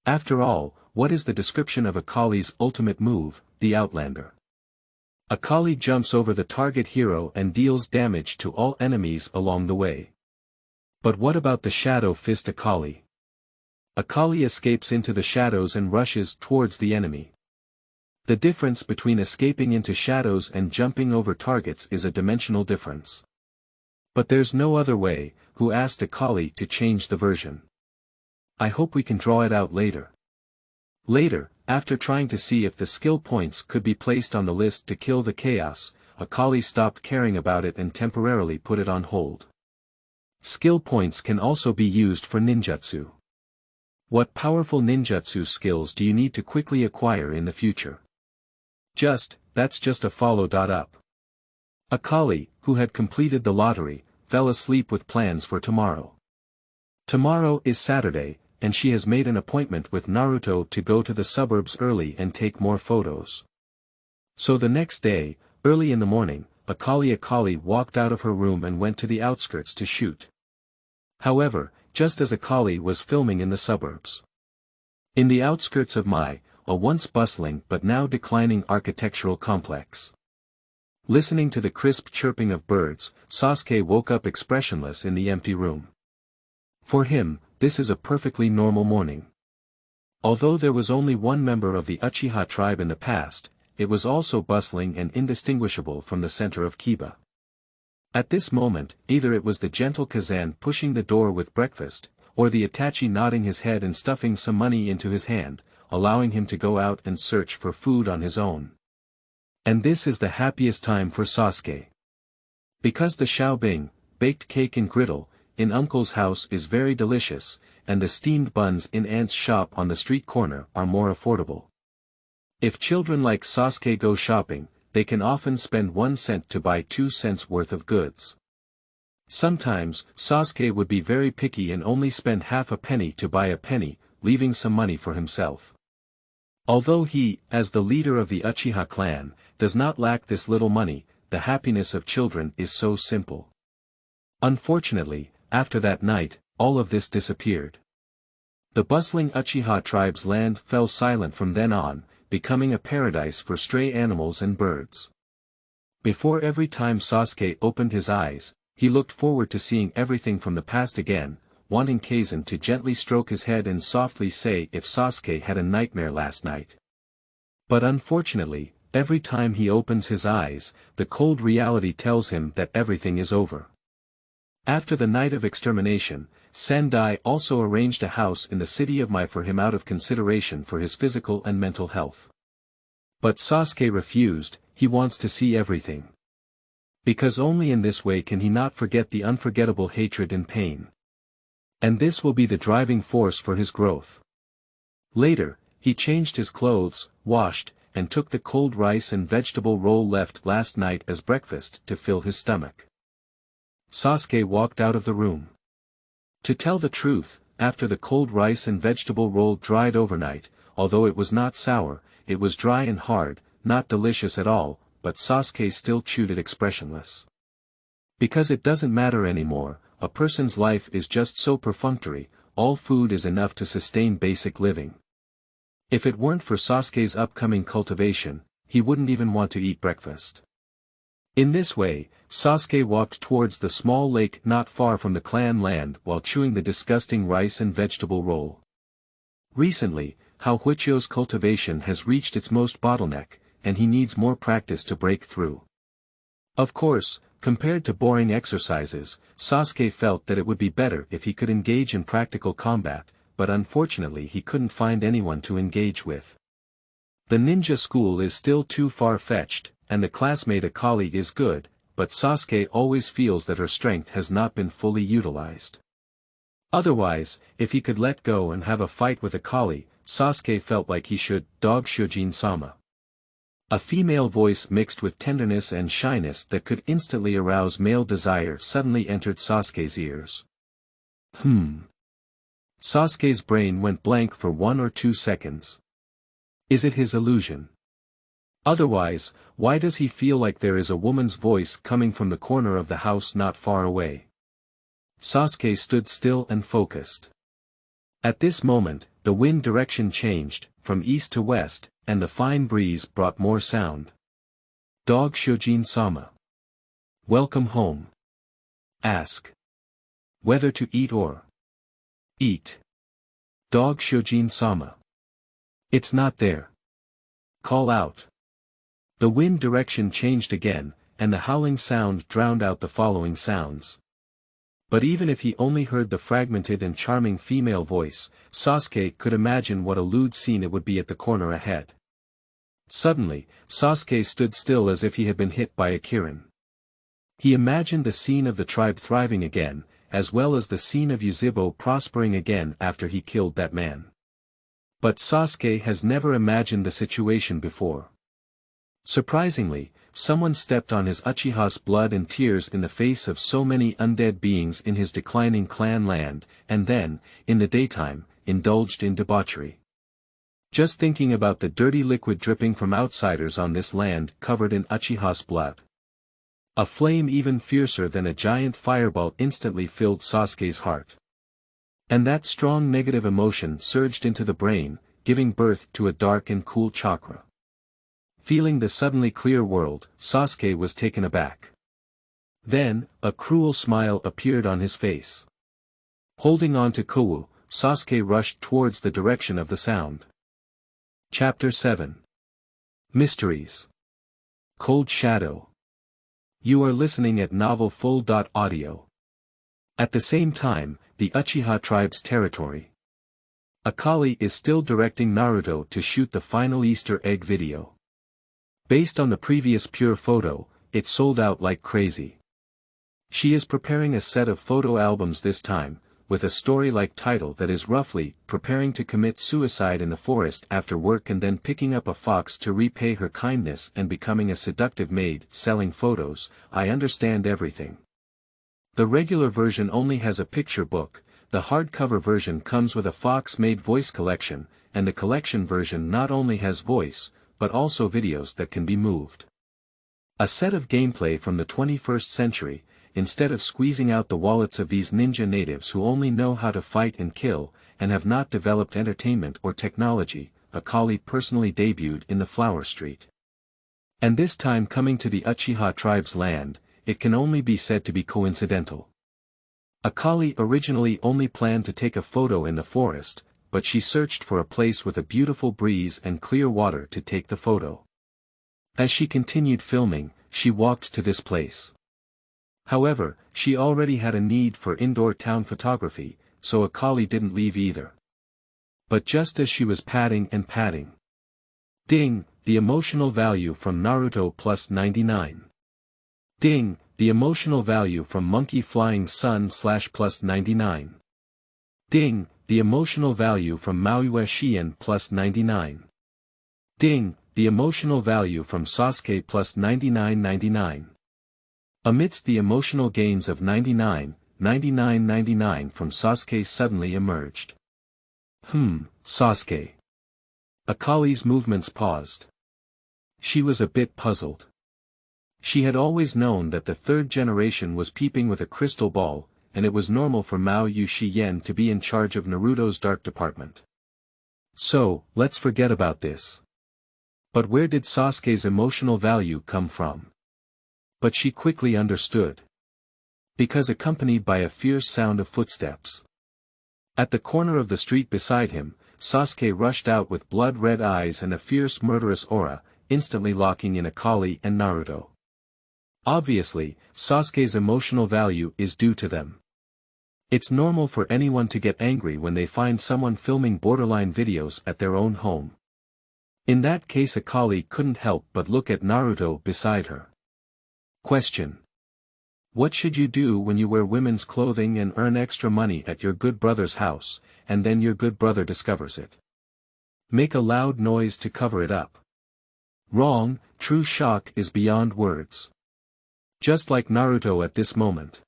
After all, what is the description of Akali's ultimate move, the Outlander? Akali jumps over the target hero and deals damage to all enemies along the way. But what about the Shadow Fist Akali? Akali escapes into the shadows and rushes towards the enemy. The difference between escaping into shadows and jumping over targets is a dimensional difference. But there's no other way, who asked Akali to change the version. I hope we can draw it out later. Later, after trying to see if the skill points could be placed on the list to kill the chaos, Akali stopped caring about it and temporarily put it on hold. Skill points can also be used for ninjutsu. What powerful ninjutsu skills do you need to quickly acquire in the future? That's just a follow-up. Akali, who had completed the lottery, fell asleep with plans for tomorrow. Tomorrow is Saturday, and she has made an appointment with Naruto to go to the suburbs early and take more photos. So the next day, early in the morning, Akali walked out of her room and went to the outskirts to shoot. However, just as Akali was filming in the suburbs. In the outskirts of a once bustling but now declining architectural complex. Listening to the crisp chirping of birds, Sasuke woke up expressionless in the empty room. For him, this is a perfectly normal morning. Although there was only one member of the Uchiha tribe in the past, it was also bustling and indistinguishable from the center of Kiba. At this moment, either it was the gentle Kazan pushing the door with breakfast, or the Itachi nodding his head and stuffing some money into his hand, allowing him to go out and search for food on his own. And this is the happiest time for Sasuke. Because the xiaobing, baked cake and griddle, in Uncle's house is very delicious, and the steamed buns in Aunt's shop on the street corner are more affordable. If children like Sasuke go shopping, they can often spend 1 cent to buy 2 cents worth of goods. Sometimes, Sasuke would be very picky and only spend half a penny to buy a penny, leaving some money for himself. Although he, as the leader of the Uchiha clan, does not lack this little money, the happiness of children is so simple. Unfortunately, after that night, all of this disappeared. The bustling Uchiha tribe's land fell silent from then on, becoming a paradise for stray animals and birds. Before every time Sasuke opened his eyes, he looked forward to seeing everything from the past again, wanting Kazan to gently stroke his head and softly say if Sasuke had a nightmare last night. But unfortunately, every time he opens his eyes, the cold reality tells him that everything is over. After the night of extermination, Sendai also arranged a house in the city of Mai for him out of consideration for his physical and mental health. But Sasuke refused, he wants to see everything. Because only in this way can he not forget the unforgettable hatred and pain. And this will be the driving force for his growth. Later, he changed his clothes, washed, and took the cold rice and vegetable roll left last night as breakfast to fill his stomach. Sasuke walked out of the room. To tell the truth, after the cold rice and vegetable roll dried overnight, although it was not sour, it was dry and hard, not delicious at all, but Sasuke still chewed it expressionless. Because it doesn't matter anymore, a person's life is just so perfunctory, all food is enough to sustain basic living. If it weren't for Sasuke's upcoming cultivation, he wouldn't even want to eat breakfast. In this way, Sasuke walked towards the small lake not far from the clan land while chewing the disgusting rice and vegetable roll. Recently, Huijia's cultivation has reached its most bottleneck, and he needs more practice to break through. Of course, compared to boring exercises, Sasuke felt that it would be better if he could engage in practical combat, but unfortunately he couldn't find anyone to engage with. The ninja school is still too far-fetched, and the classmate Akali is good, but Sasuke always feels that her strength has not been fully utilized. Otherwise, if he could let go and have a fight with Akali, Sasuke felt like he should. Dog Shujin-sama. A female voice mixed with tenderness and shyness that could instantly arouse male desire suddenly entered Sasuke's ears. Sasuke's brain went blank for 1 or 2 seconds. Is it his illusion? Otherwise, why does he feel like there is a woman's voice coming from the corner of the house not far away? Sasuke stood still and focused. At this moment, the wind direction changed, from east to west, and the fine breeze brought more sound. Dog Shujin-sama. Welcome home. Ask. Whether to eat or eat. Dog Shujin-sama. It's not there. Call out. The wind direction changed again, and the howling sound drowned out the following sounds. But even if he only heard the fragmented and charming female voice, Sasuke could imagine what a lewd scene it would be at the corner ahead. Suddenly, Sasuke stood still as if he had been hit by a kirin. He imagined the scene of the tribe thriving again, as well as the scene of Yuzhibo prospering again after he killed that man. But Sasuke has never imagined the situation before. Surprisingly, someone stepped on his Uchiha's blood and tears in the face of so many undead beings in his declining clan land, and then, in the daytime, indulged in debauchery. Just thinking about the dirty liquid dripping from outsiders on this land covered in Uchiha's blood. A flame even fiercer than a giant fireball instantly filled Sasuke's heart. And that strong negative emotion surged into the brain, giving birth to a dark and cool chakra. Feeling the suddenly clear world, Sasuke was taken aback. Then, a cruel smile appeared on his face. Holding on to Kowu, Sasuke rushed towards the direction of the sound. Chapter 7. Mysteries. Cold Shadow. You are listening at Novel Full.audio. At the same time, the Uchiha tribe's territory. Akali is still directing Naruto to shoot the final Easter egg video. Based on the previous pure photo, it sold out like crazy. She is preparing a set of photo albums this time, with a story-like title that is roughly, preparing to commit suicide in the forest after work and then picking up a fox to repay her kindness and becoming a seductive maid, selling photos. I understand everything. The regular version only has a picture book, the hardcover version comes with a fox-made voice collection, and the collection version not only has voice, but also videos that can be moved. A set of gameplay from the 21st century, instead of squeezing out the wallets of these ninja natives who only know how to fight and kill, and have not developed entertainment or technology, Akali personally debuted in the Flower Street. And this time coming to the Uchiha tribe's land, it can only be said to be coincidental. Akali originally only planned to take a photo in the forest, but she searched for a place with a beautiful breeze and clear water to take the photo. As she continued filming, she walked to this place. However, she already had a need for indoor town photography, so Akali didn't leave either. But just as she was patting and patting. Ding, the emotional value from Naruto plus 99. Ding, the emotional value from Monkey Flying Sun / plus 99. Ding, the emotional value from Maui Shien plus 99. Ding, the emotional value from Sasuke plus 99.99. Amidst the emotional gains of 99.99 from Sasuke suddenly emerged. Sasuke. Akali's movements paused. She was a bit puzzled. She had always known that the third generation was peeping with a crystal ball, and it was normal for Mao Yuxiyan to be in charge of Naruto's dark department. So, let's forget about this. But where did Sasuke's emotional value come from? But she quickly understood. Because accompanied by a fierce sound of footsteps. At the corner of the street beside him, Sasuke rushed out with blood-red eyes and a fierce murderous aura, instantly locking in Akali and Naruto. Obviously, Sasuke's emotional value is due to them. It's normal for anyone to get angry when they find someone filming borderline videos at their own home. In that case Akali couldn't help but look at Naruto beside her. Question. What should you do when you wear women's clothing and earn extra money at your good brother's house, and then your good brother discovers it? Make a loud noise to cover it up. Wrong, true shock is beyond words. Just like Naruto at this moment.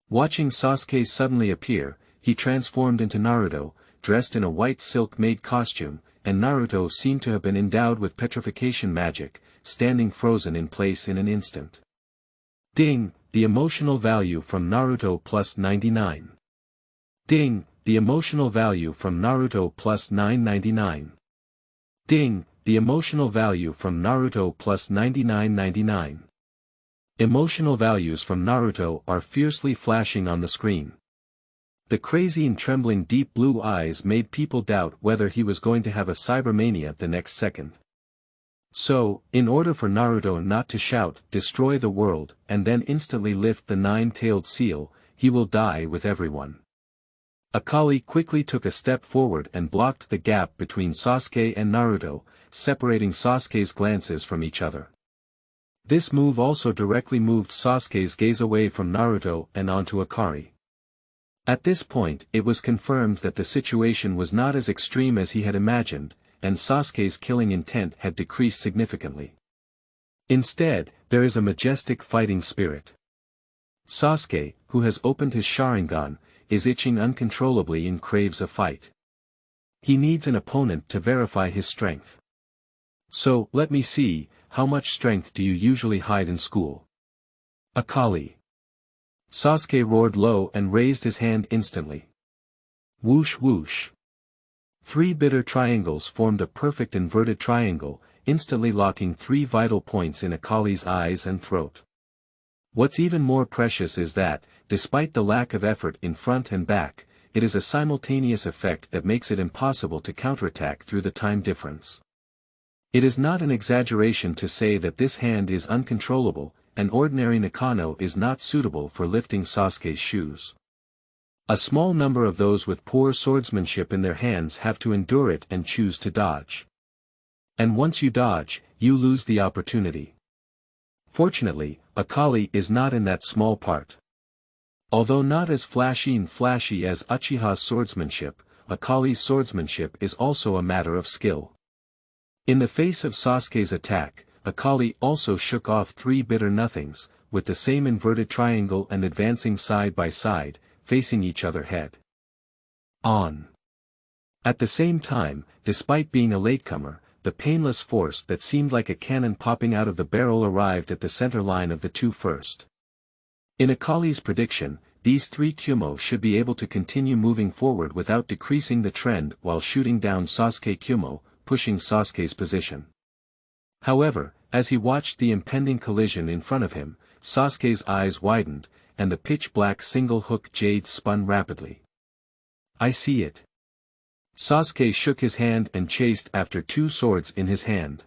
Watching Sasuke suddenly appear, he transformed into Naruto, dressed in a white silk-made costume, and Naruto seemed to have been endowed with petrification magic, standing frozen in place in an instant. Ding, the emotional value from Naruto plus 99. Ding, the emotional value from Naruto plus 999. Ding, the emotional value from Naruto plus 99.99. Emotional values from Naruto are fiercely flashing on the screen. The crazy and trembling deep blue eyes made people doubt whether he was going to have a cybermania the next second. So, in order for Naruto not to shout, "Destroy the world," and then instantly lift the nine-tailed seal, he will die with everyone. Akali quickly took a step forward and blocked the gap between Sasuke and Naruto, separating Sasuke's glances from each other. This move also directly moved Sasuke's gaze away from Naruto and onto Akali. At this point it was confirmed that the situation was not as extreme as he had imagined, and Sasuke's killing intent had decreased significantly. Instead, there is a majestic fighting spirit. Sasuke, who has opened his Sharingan, is itching uncontrollably and craves a fight. He needs an opponent to verify his strength. So, let me see, how much strength do you usually hide in school? Akali. Sasuke roared low and raised his hand instantly. Whoosh whoosh. 3 bitter triangles formed a perfect inverted triangle, instantly locking 3 vital points in Akali's eyes and throat. What's even more precious is that, despite the lack of effort in front and back, it is a simultaneous effect that makes it impossible to counterattack through the time difference. It is not an exaggeration to say that this hand is uncontrollable, and ordinary Nakano is not suitable for lifting Sasuke's shoes. A small number of those with poor swordsmanship in their hands have to endure it and choose to dodge. And once you dodge, you lose the opportunity. Fortunately, Akali is not in that small part. Although not as flashy as Uchiha's swordsmanship, Akali's swordsmanship is also a matter of skill. In the face of Sasuke's attack, Akali also shook off 3 bitter nothings, with the same inverted triangle and advancing side by side, facing each other head on. At the same time, despite being a latecomer, the painless force that seemed like a cannon popping out of the barrel arrived at the center line of the 2 first. In Akali's prediction, these 3 Kyumo should be able to continue moving forward without decreasing the trend while shooting down Sasuke Kyumo, pushing Sasuke's position. However, as he watched the impending collision in front of him, Sasuke's eyes widened, and the pitch-black single-hook jade spun rapidly. I see it. Sasuke shook his hand and chased after 2 swords in his hand.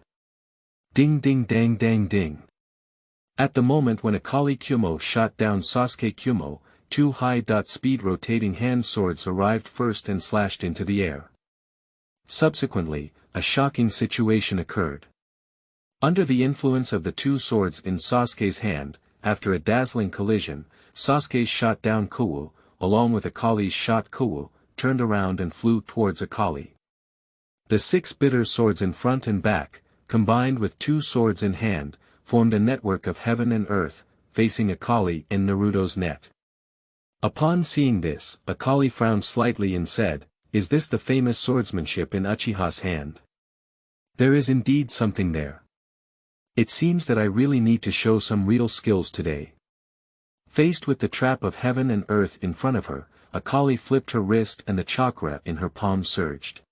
Ding ding dang dang ding. At the moment when Akali Kyumo shot down Sasuke Kyumo, 2 high-speed rotating hand swords arrived first and slashed into the air. Subsequently, a shocking situation occurred. Under the influence of the 2 swords in Sasuke's hand, after a dazzling collision, Sasuke's shot down Kuwu, along with Akali's shot Kuwu, turned around and flew towards Akali. The 6 bitter swords in front and back, combined with 2 swords in hand, formed a network of heaven and earth, facing Akali in Naruto's net. Upon seeing this, Akali frowned slightly and said, "Is this the famous swordsmanship in Uchiha's hand? There is indeed something there. It seems that I really need to show some real skills today." Faced with the trap of heaven and earth in front of her, Akali flipped her wrist and the chakra in her palm surged.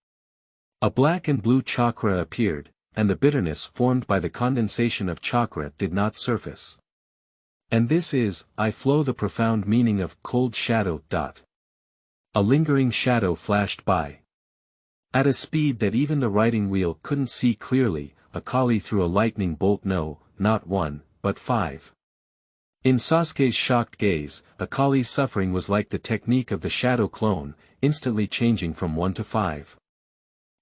A black and blue chakra appeared, and the bitterness formed by the condensation of chakra did not surface. And this is, I flow, the profound meaning of cold shadow. A lingering shadow flashed by. At a speed that even the riding wheel couldn't see clearly, Akali threw a lightning bolt, no, not 1, but 5. In Sasuke's shocked gaze, Akali's suffering was like the technique of the shadow clone, instantly changing from 1 to 5.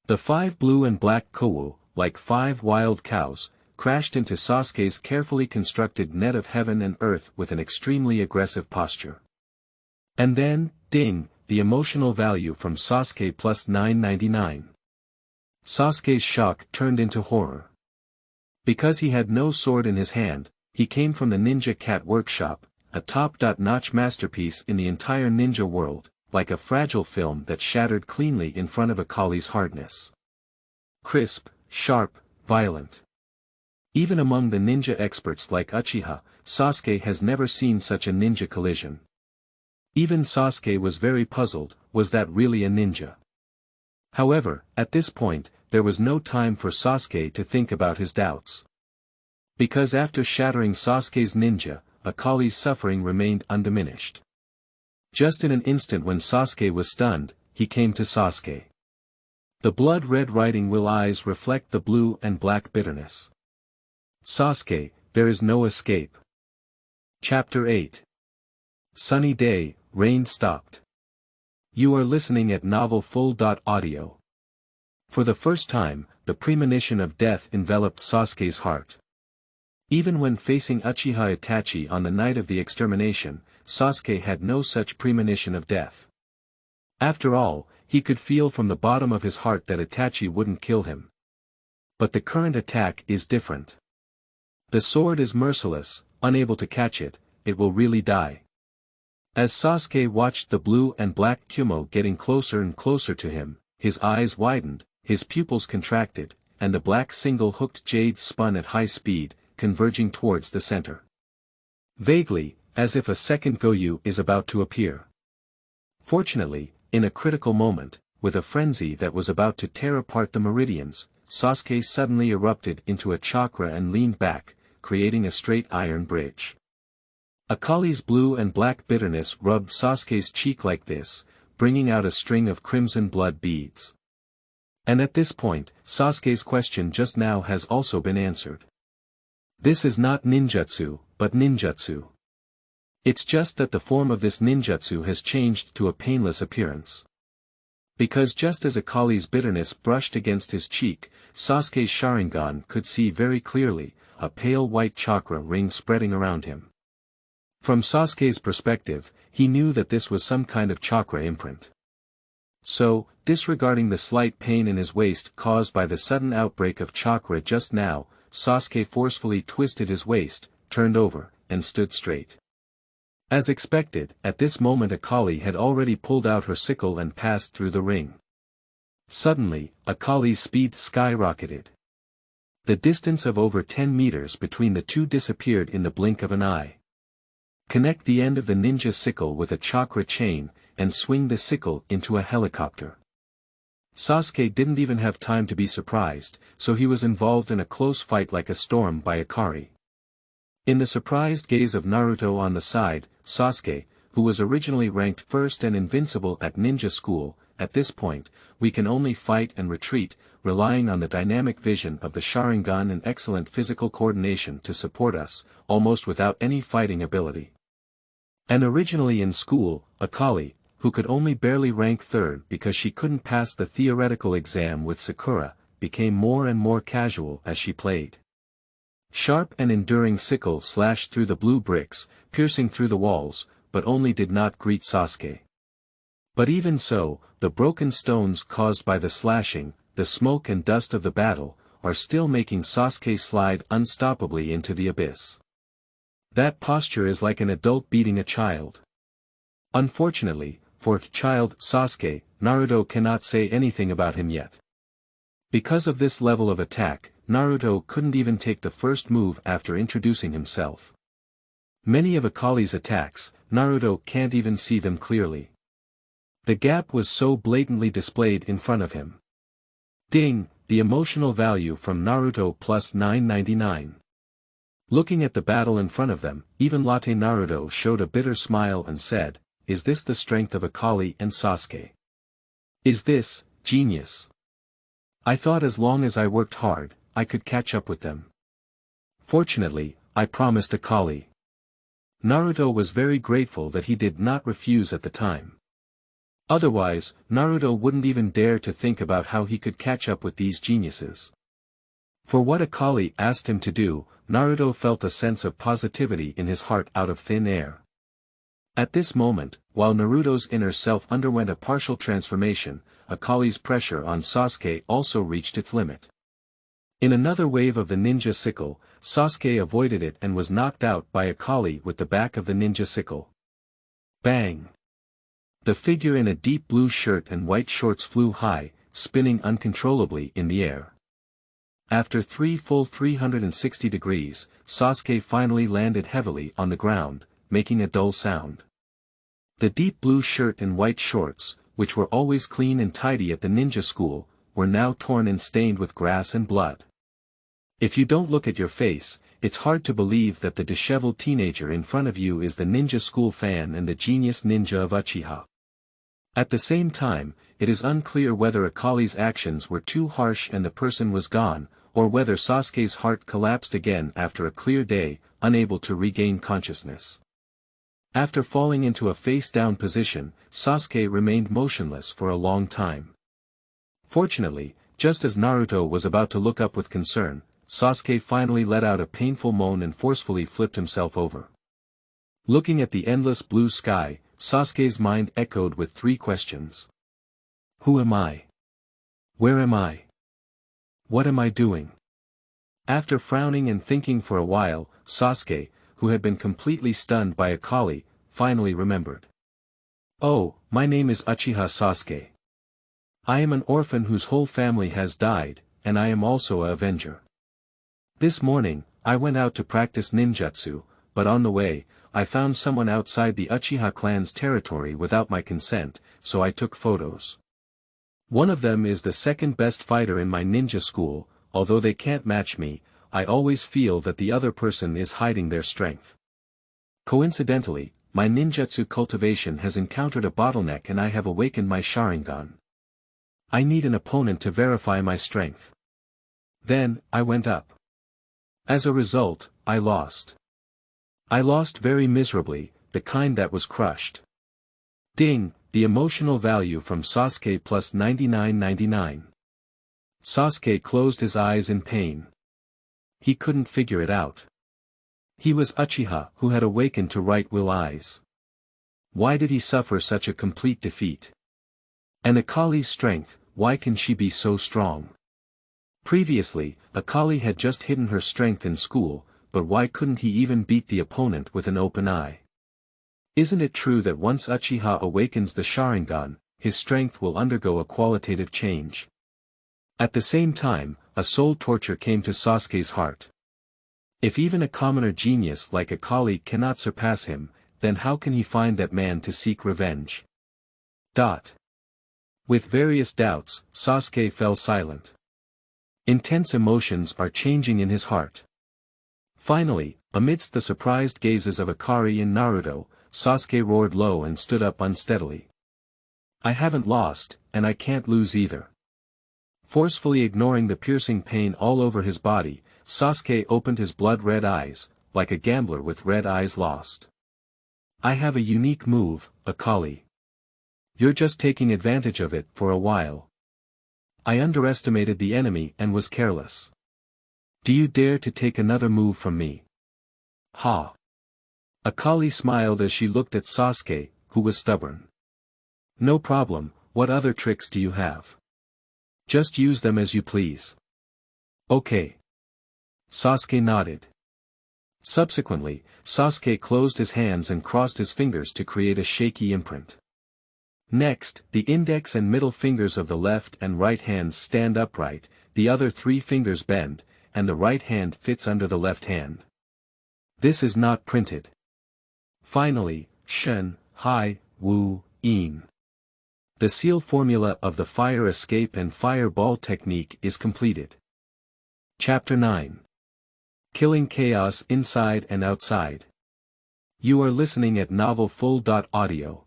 The 5 blue and black Kowu, like 5 wild cows, crashed into Sasuke's carefully constructed net of heaven and earth with an extremely aggressive posture. And then, ding, the emotional value from Sasuke plus 999. Sasuke's shock turned into horror. Because he had no sword in his hand, he came from the Ninja Cat Workshop, a top-notch masterpiece in the entire ninja world, like a fragile film that shattered cleanly in front of Akali's hardness. Crisp, sharp, violent. Even among the ninja experts like Uchiha, Sasuke has never seen such a ninja collision. Even Sasuke was very puzzled, was that really a ninja? However, at this point, there was no time for Sasuke to think about his doubts. Because after shattering Sasuke's ninja, Akali's suffering remained undiminished. Just in an instant when Sasuke was stunned, he came to Sasuke. The blood-red riding wheel eyes reflect the blue and black bitterness. Sasuke, there is no escape. Chapter 8. Sunny day, rain stopped. You are listening at novelfull.audio. For the first time, the premonition of death enveloped Sasuke's heart. Even when facing Uchiha Itachi on the night of the extermination, Sasuke had no such premonition of death. After all, he could feel from the bottom of his heart that Itachi wouldn't kill him. But the current attack is different. The sword is merciless, unable to catch it, it will really die. As Sasuke watched the blue and black Kumo getting closer and closer to him, his eyes widened, his pupils contracted, and the black single-hooked jade spun at high speed, converging towards the center. Vaguely, as if a second Goyu is about to appear. Fortunately, in a critical moment, with a frenzy that was about to tear apart the meridians, Sasuke suddenly erupted into a chakra and leaned back, creating a straight iron bridge. Akali's blue and black bitterness rubbed Sasuke's cheek like this, bringing out a string of crimson blood beads. And at this point, Sasuke's question just now has also been answered. This is not ninjutsu, but ninjutsu. It's just that the form of this ninjutsu has changed to a painless appearance. Because just as Akali's bitterness brushed against his cheek, Sasuke's Sharingan could see very clearly, a pale white chakra ring spreading around him. From Sasuke's perspective, he knew that this was some kind of chakra imprint. So, disregarding the slight pain in his waist caused by the sudden outbreak of chakra just now, Sasuke forcefully twisted his waist, turned over, and stood straight. As expected, at this moment Akali had already pulled out her sickle and passed through the ring. Suddenly, Akali's speed skyrocketed. The distance of over 10 meters between the two disappeared in the blink of an eye. Connect the end of the ninja sickle with a chakra chain, and swing the sickle into a helicopter. Sasuke didn't even have time to be surprised, so he was involved in a close fight like a storm by Akari. In the surprised gaze of Naruto on the side, Sasuke, who was originally ranked first and invincible at ninja school, at this point, we can only fight and retreat, relying on the dynamic vision of the Sharingan and excellent physical coordination to support us, almost without any fighting ability. And originally in school, Akali, who could only barely rank third because she couldn't pass the theoretical exam with Sakura, became more and more casual as she played. Sharp and enduring sickle slashed through the blue bricks, piercing through the walls, but only did not greet Sasuke. But even so, the broken stones caused by the slashing, the smoke and dust of the battle, are still making Sasuke slide unstoppably into the abyss. That posture is like an adult beating a child. Unfortunately, for child Sasuke, Naruto cannot say anything about him yet. Because of this level of attack, Naruto couldn't even take the first move after introducing himself. Many of Akali's attacks, Naruto can't even see them clearly. The gap was so blatantly displayed in front of him. Ding, the emotional value from Naruto plus 999. Looking at the battle in front of them, even Latte Naruto showed a bitter smile and said, "Is this the strength of Akali and Sasuke? Is this, genius? I thought as long as I worked hard, I could catch up with them. Fortunately, I promised Akali." Naruto was very grateful that he did not refuse at the time. Otherwise, Naruto wouldn't even dare to think about how he could catch up with these geniuses. For what Akali asked him to do, Naruto felt a sense of positivity in his heart out of thin air. At this moment, while Naruto's inner self underwent a partial transformation, Akali's pressure on Sasuke also reached its limit. In another wave of the ninja sickle, Sasuke avoided it and was knocked out by Akali with the back of the ninja sickle. Bang! The figure in a deep blue shirt and white shorts flew high, spinning uncontrollably in the air. After 3 full 360 degrees, Sasuke finally landed heavily on the ground, making a dull sound. The deep blue shirt and white shorts, which were always clean and tidy at the ninja school, were now torn and stained with grass and blood. If you don't look at your face, it's hard to believe that the disheveled teenager in front of you is the ninja school fan and the genius ninja of Uchiha. At the same time, it is unclear whether Akali's actions were too harsh and the person was gone, or whether Sasuke's heart collapsed again after a clear day, unable to regain consciousness. After falling into a face-down position, Sasuke remained motionless for a long time. Fortunately, just as Naruto was about to look up with concern, Sasuke finally let out a painful moan and forcefully flipped himself over. Looking at the endless blue sky, Sasuke's mind echoed with 3 questions. Who am I? Where am I? What am I doing? After frowning and thinking for a while, Sasuke, who had been completely stunned by Akali, finally remembered. "Oh, my name is Uchiha Sasuke. I am an orphan whose whole family has died, and I am also a avenger. This morning, I went out to practice ninjutsu, but on the way, I found someone outside the Uchiha clan's territory without my consent, so I took photos. One of them is the second best fighter in my ninja school, although they can't match me, I always feel that the other person is hiding their strength. Coincidentally, my ninjutsu cultivation has encountered a bottleneck and I have awakened my Sharingan. I need an opponent to verify my strength. Then, I went up. As a result, I lost. I lost very miserably, the kind that was crushed." Ding, the emotional value from Sasuke plus 99.99. Sasuke closed his eyes in pain. He couldn't figure it out. He was Uchiha who had awakened to right will eyes. Why did he suffer such a complete defeat? And Akali's strength, why can she be so strong? Previously, Akali had just hidden her strength in school, but why couldn't he even beat the opponent with an open eye? Isn't it true that once Uchiha awakens the Sharingan, his strength will undergo a qualitative change? At the same time, a soul torture came to Sasuke's heart. If even a commoner genius like Akali cannot surpass him, then how can he find that man to seek revenge? With various doubts, Sasuke fell silent. Intense emotions are changing in his heart. Finally, amidst the surprised gazes of Akari and Naruto, Sasuke roared low and stood up unsteadily. "I haven't lost, and I can't lose either." Forcefully ignoring the piercing pain all over his body, Sasuke opened his blood-red eyes, like a gambler with red eyes lost. "I have a unique move, Akali. You're just taking advantage of it for a while. I underestimated the enemy and was careless. Do you dare to take another move from me?" "Ha!" Akali smiled as she looked at Sasuke, who was stubborn. "No problem, what other tricks do you have? Just use them as you please." "Okay." Sasuke nodded. Subsequently, Sasuke closed his hands and crossed his fingers to create a shaky imprint. Next, the index and middle fingers of the left and right hands stand upright, the other 3 fingers bend, and the right hand fits under the left hand. This is not printed. Finally, Shen, Hai, Wu, In. The seal formula of the fire escape and fireball technique is completed. Chapter 9. Killing Chaos Inside and Outside. You are listening at Novel Full.audio.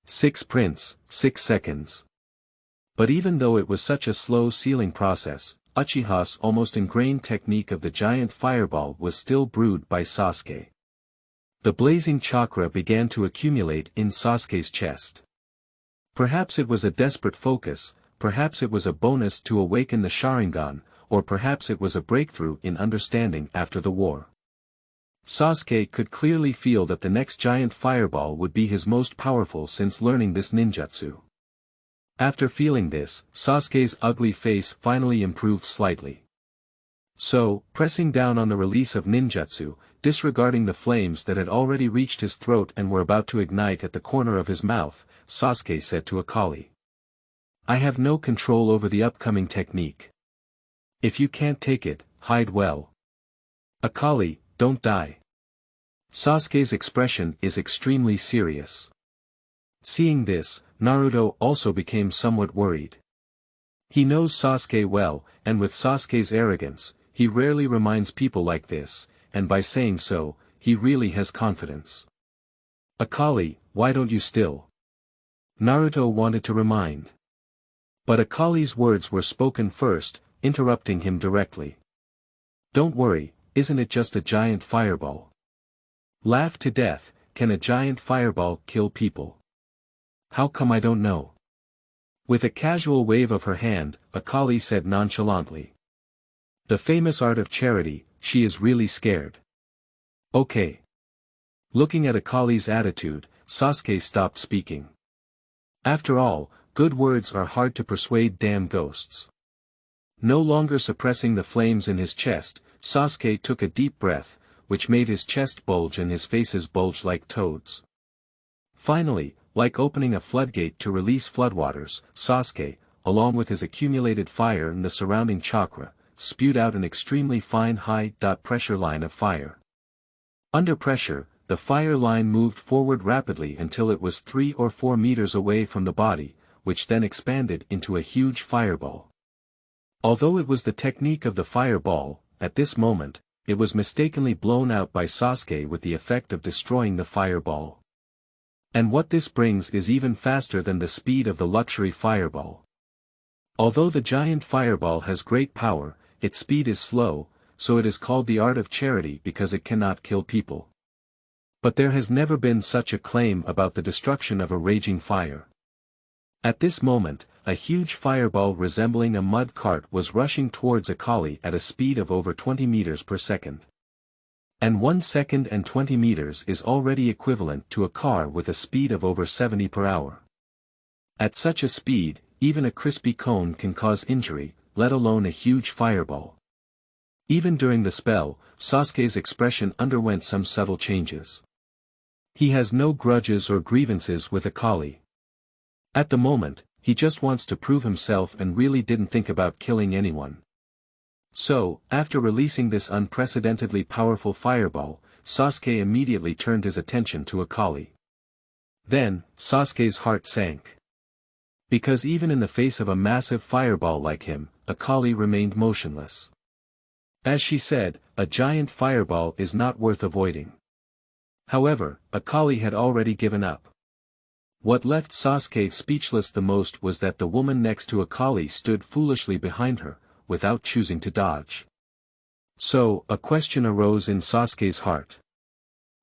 6 prints, 6 seconds. But even though it was such a slow sealing process, Uchiha's almost ingrained technique of the giant fireball was still brewed by Sasuke. The blazing chakra began to accumulate in Sasuke's chest. Perhaps it was a desperate focus, perhaps it was a bonus to awaken the Sharingan, or perhaps it was a breakthrough in understanding after the war. Sasuke could clearly feel that the next giant fireball would be his most powerful since learning this ninjutsu. After feeling this, Sasuke's ugly face finally improved slightly. So, pressing down on the release of ninjutsu, disregarding the flames that had already reached his throat and were about to ignite at the corner of his mouth, Sasuke said to Akali. I have no control over the upcoming technique. If you can't take it, hide well. Akali, don't die. Sasuke's expression is extremely serious. Seeing this, Naruto also became somewhat worried. He knows Sasuke well, and with Sasuke's arrogance, he rarely reminds people like this, and by saying so, he really has confidence. Akali, why don't you still? Naruto wanted to remind. But Akali's words were spoken first, interrupting him directly. Don't worry, isn't it just a giant fireball? Laugh to death, can a giant fireball kill people? How come I don't know? With a casual wave of her hand, Akali said nonchalantly. The famous art of charity, she is really scared. Okay. Looking at Akali's attitude, Sasuke stopped speaking. After all, good words are hard to persuade damn ghosts. No longer suppressing the flames in his chest, Sasuke took a deep breath, which made his chest bulge and his faces bulge like toads. Finally, like opening a floodgate to release floodwaters, Sasuke, along with his accumulated fire and the surrounding chakra, spewed out an extremely fine high-pressure line of fire. Under pressure, the fire line moved forward rapidly until it was 3 or 4 meters away from the body, which then expanded into a huge fireball. Although it was the technique of the fireball, at this moment, it was mistakenly blown out by Sasuke with the effect of destroying the fireball. And what this brings is even faster than the speed of the luxury fireball. Although the giant fireball has great power, its speed is slow, so it is called the art of charity because it cannot kill people. But there has never been such a claim about the destruction of a raging fire. At this moment, a huge fireball resembling a mud cart was rushing towards Akali at a speed of over 20 meters per second. And 1 second and 20 meters is already equivalent to a car with a speed of over 70 per hour. At such a speed, even a crispy cone can cause injury, let alone a huge fireball. Even during the spell, Sasuke's expression underwent some subtle changes. He has no grudges or grievances with Akali. At the moment, he just wants to prove himself and really didn't think about killing anyone. So, after releasing this unprecedentedly powerful fireball, Sasuke immediately turned his attention to Akali. Then, Sasuke's heart sank. Because even in the face of a massive fireball like him, Akali remained motionless. As she said, a giant fireball is not worth avoiding. However, Akali had already given up. What left Sasuke speechless the most was that the woman next to Akali stood foolishly behind her, without choosing to dodge. So, a question arose in Sasuke's heart.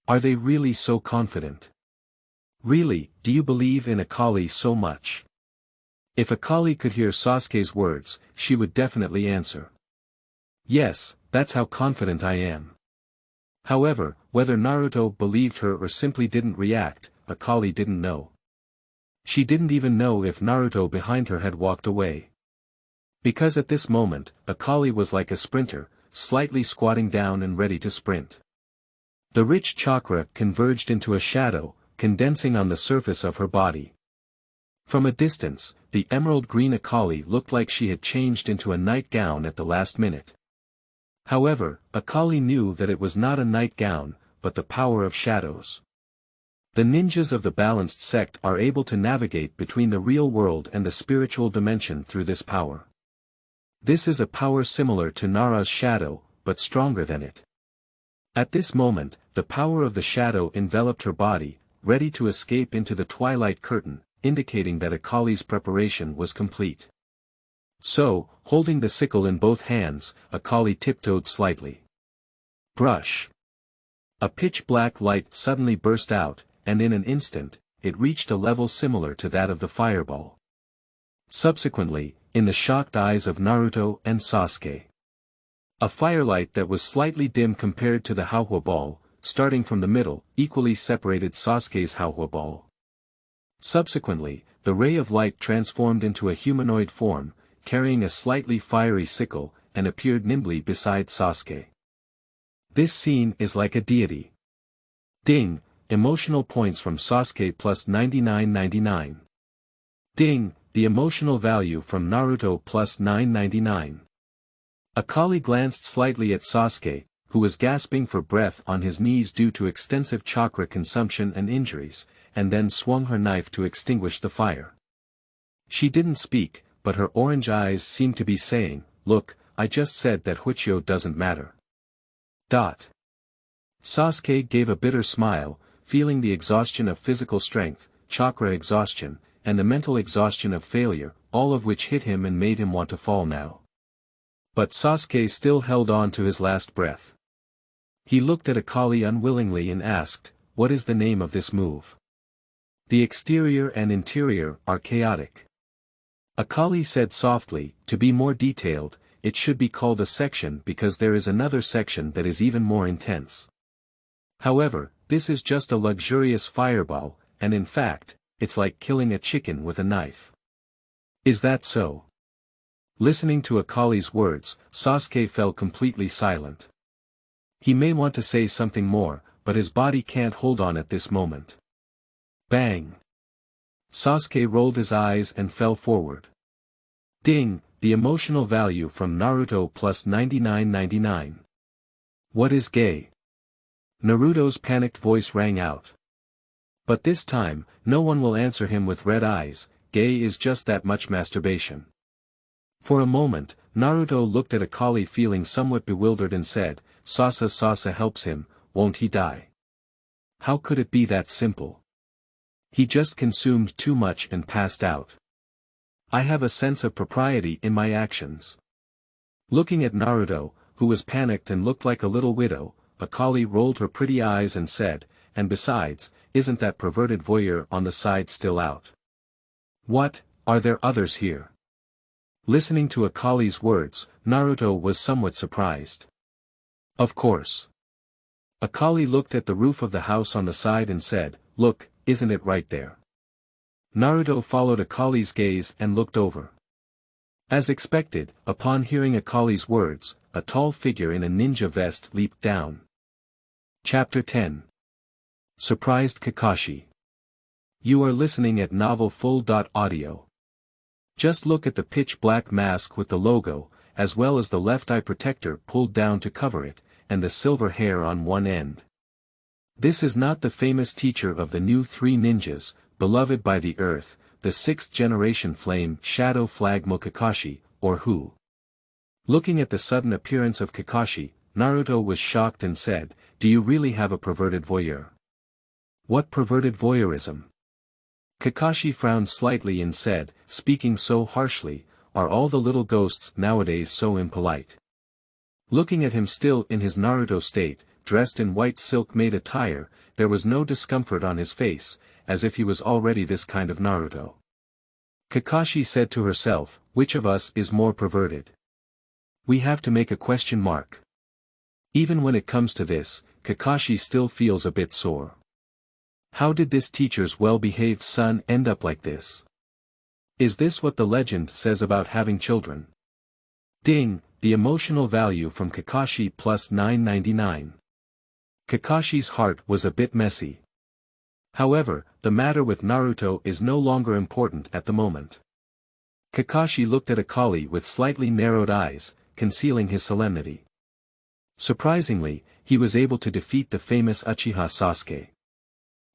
Are they really so confident? Really, do you believe in Akali so much? If Akali could hear Sasuke's words, she would definitely answer. Yes, that's how confident I am. However, whether Naruto believed her or simply didn't react, Akali didn't know. She didn't even know if Naruto behind her had walked away. Because at this moment, Akali was like a sprinter, slightly squatting down and ready to sprint. The rich chakra converged into a shadow, condensing on the surface of her body. From a distance, the emerald green Akali looked like she had changed into a nightgown at the last minute. However, Akali knew that it was not a nightgown, but the power of shadows. The ninjas of the balanced sect are able to navigate between the real world and the spiritual dimension through this power. This is a power similar to Nara's shadow, but stronger than it. At this moment, the power of the shadow enveloped her body, ready to escape into the twilight curtain, indicating that Akali's preparation was complete. So, holding the sickle in both hands, Akali tiptoed slightly. Brush. A pitch-black light suddenly burst out, and in an instant, it reached a level similar to that of the fireball. Subsequently, in the shocked eyes of Naruto and Sasuke, a firelight that was slightly dim compared to the Huijia ball, starting from the middle, equally separated Sasuke's Huijia ball. Subsequently, the ray of light transformed into a humanoid form, carrying a slightly fiery sickle, and appeared nimbly beside Sasuke. This scene is like a deity. Ding, emotional points from Sasuke plus 9999. Ding, the emotional value from Naruto plus 999. Akali glanced slightly at Sasuke, who was gasping for breath on his knees due to extensive chakra consumption and injuries, and then swung her knife to extinguish the fire. She didn't speak, but her orange eyes seemed to be saying, "Look, I just said that Huijia doesn't matter." Sasuke gave a bitter smile, feeling the exhaustion of physical strength, chakra exhaustion, and the mental exhaustion of failure, all of which hit him and made him want to fall now. But Sasuke still held on to his last breath. He looked at Akali unwillingly and asked, "What is the name of this move?" "The exterior and interior are chaotic." Akali said softly, "To be more detailed, it should be called a section because there is another section that is even more intense. However, this is just a luxurious fireball, and in fact, it's like killing a chicken with a knife." "Is that so?" Listening to Akali's words, Sasuke fell completely silent. He may want to say something more, but his body can't hold on at this moment. Bang! Sasuke rolled his eyes and fell forward. Ding, the emotional value from Naruto plus 9999. What is gay? Naruto's panicked voice rang out. But this time, no one will answer him with red eyes, gay is just that much masturbation. For a moment, Naruto looked at Akali feeling somewhat bewildered and said, Sasa helps him, won't he die? How could it be that simple? He just consumed too much and passed out. I have a sense of propriety in my actions. Looking at Naruto, who was panicked and looked like a little widow, Akali rolled her pretty eyes and said, and besides, isn't that perverted voyeur on the side still out? What, are there others here? Listening to Akali's words, Naruto was somewhat surprised. Of course. Akali looked at the roof of the house on the side and said, Look, isn't it right there? Naruto followed Akali's gaze and looked over. As expected, upon hearing Akali's words, a tall figure in a ninja vest leaped down. Chapter 10. Surprised Kakashi. You are listening at novelfull.audio. Just look at the pitch-black mask with the logo, as well as the left eye protector pulled down to cover it, and the silver hair on one end. This is not the famous teacher of the new three ninjas, beloved by the earth, the sixth-generation flame Shadow Flag Mo Kakashi, or who? Looking at the sudden appearance of Kakashi, Naruto was shocked and said, Do you really have a perverted voyeur? What perverted voyeurism? Kakashi frowned slightly and said, speaking so harshly, are all the little ghosts nowadays so impolite? Looking at him still in his Naruto state, dressed in white silk-made attire, there was no discomfort on his face, as if he was already this kind of Naruto. Kakashi said to herself, which of us is more perverted? We have to make a question mark. Even when it comes to this, Kakashi still feels a bit sore. How did this teacher's well-behaved son end up like this? Is this what the legend says about having children? Ding, the emotional value from Kakashi plus 999. Kakashi's heart was a bit messy. However, the matter with Naruto is no longer important at the moment. Kakashi looked at Akali with slightly narrowed eyes, concealing his solemnity. Surprisingly, he was able to defeat the famous Uchiha Sasuke.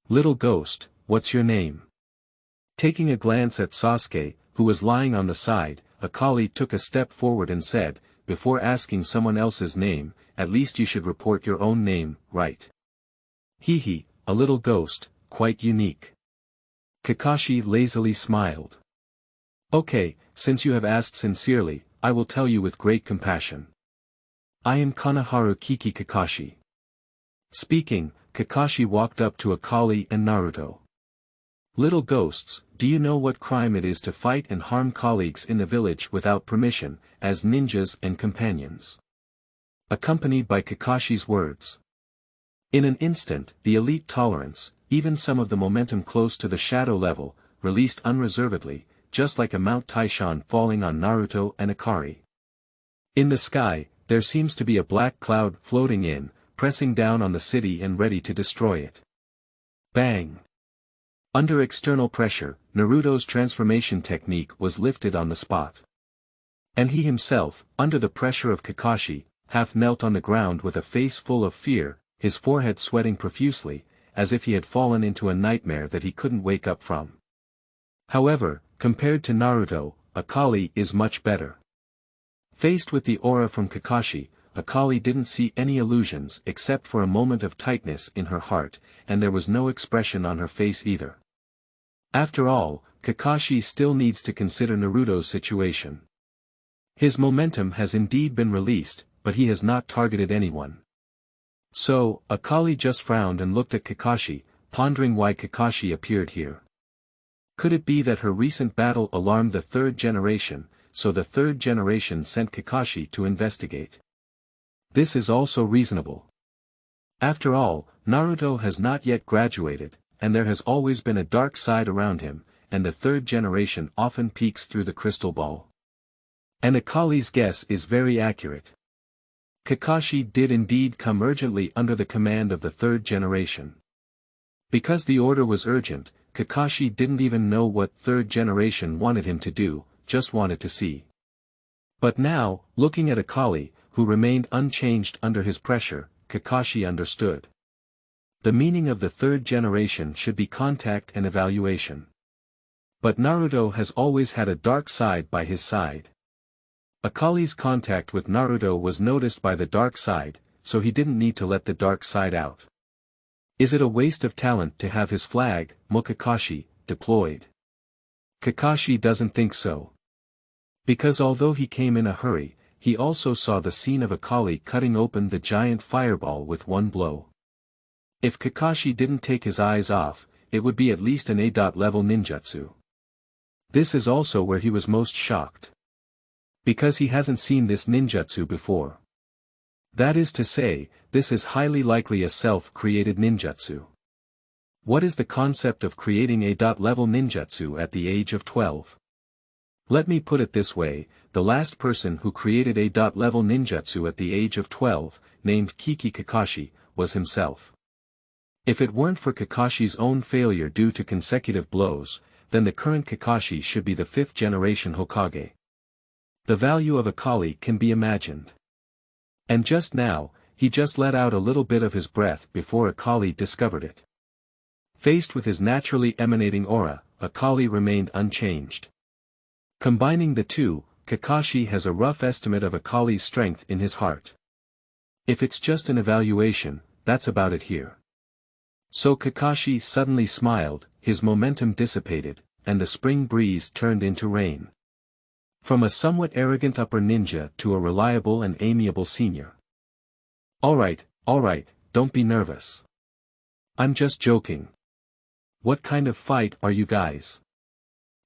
Little ghost, what's your name? Taking a glance at Sasuke, who was lying on the side, Akali took a step forward and said, before asking someone else's name, at least you should report your own name, right? Hehe, a little ghost, quite unique. Kakashi lazily smiled. Okay, since you have asked sincerely, I will tell you with great compassion. I am Konoha Kiki Kakashi. Speaking, Kakashi walked up to Akali and Naruto. Little ghosts, do you know what crime it is to fight and harm colleagues in the village without permission, as ninjas and companions? Accompanied by Kakashi's words. In an instant, the elite tolerance, even some of the momentum close to the shadow level, released unreservedly, just like a Mount Taishan falling on Naruto and Akari. In the sky, there seems to be a black cloud floating in, pressing down on the city and ready to destroy it. Bang! Under external pressure, Naruto's transformation technique was lifted on the spot. And he himself, under the pressure of Kakashi, half knelt on the ground with a face full of fear, his forehead sweating profusely, as if he had fallen into a nightmare that he couldn't wake up from. However, compared to Naruto, Akali is much better. Faced with the aura from Kakashi, Akali didn't see any illusions except for a moment of tightness in her heart, and there was no expression on her face either. After all, Kakashi still needs to consider Naruto's situation. His momentum has indeed been released, but he has not targeted anyone. So, Akali just frowned and looked at Kakashi, pondering why Kakashi appeared here. Could it be that her recent battle alarmed the third generation, so the third generation sent Kakashi to investigate? This is also reasonable. After all, Naruto has not yet graduated, and there has always been a dark side around him, and the third generation often peeks through the crystal ball. And Akali's guess is very accurate. Kakashi did indeed come urgently under the command of the third generation. Because the order was urgent, Kakashi didn't even know what third generation wanted him to do, just wanted to see. But now, looking at Akali, who remained unchanged under his pressure, Kakashi understood. The meaning of the third generation should be contact and evaluation. But Naruto has always had a dark side by his side. Akali's contact with Naruto was noticed by the dark side, so he didn't need to let the dark side out. Is it a waste of talent to have his flag, Mokakashi, deployed? Kakashi doesn't think so. Because although he came in a hurry, he also saw the scene of Akali cutting open the giant fireball with one blow. If Kakashi didn't take his eyes off, it would be at least an A-level ninjutsu. This is also where he was most shocked. Because he hasn't seen this ninjutsu before. That is to say, this is highly likely a self-created ninjutsu. What is the concept of creating A-level ninjutsu at the age of 12? Let me put it this way, the last person who created A-level ninjutsu at the age of 12, named Kiki Kakashi, was himself. If it weren't for Kakashi's own failure due to consecutive blows, then the current Kakashi should be the 5th generation Hokage. The value of Akali can be imagined. And just now, he just let out a little bit of his breath before Akali discovered it. Faced with his naturally emanating aura, Akali remained unchanged. Combining the two, Kakashi has a rough estimate of Akali's strength in his heart. If it's just an evaluation, that's about it here. So Kakashi suddenly smiled, his momentum dissipated, and the spring breeze turned into rain. From a somewhat arrogant upper ninja to a reliable and amiable senior. Alright, don't be nervous. I'm just joking. What kind of fight are you guys?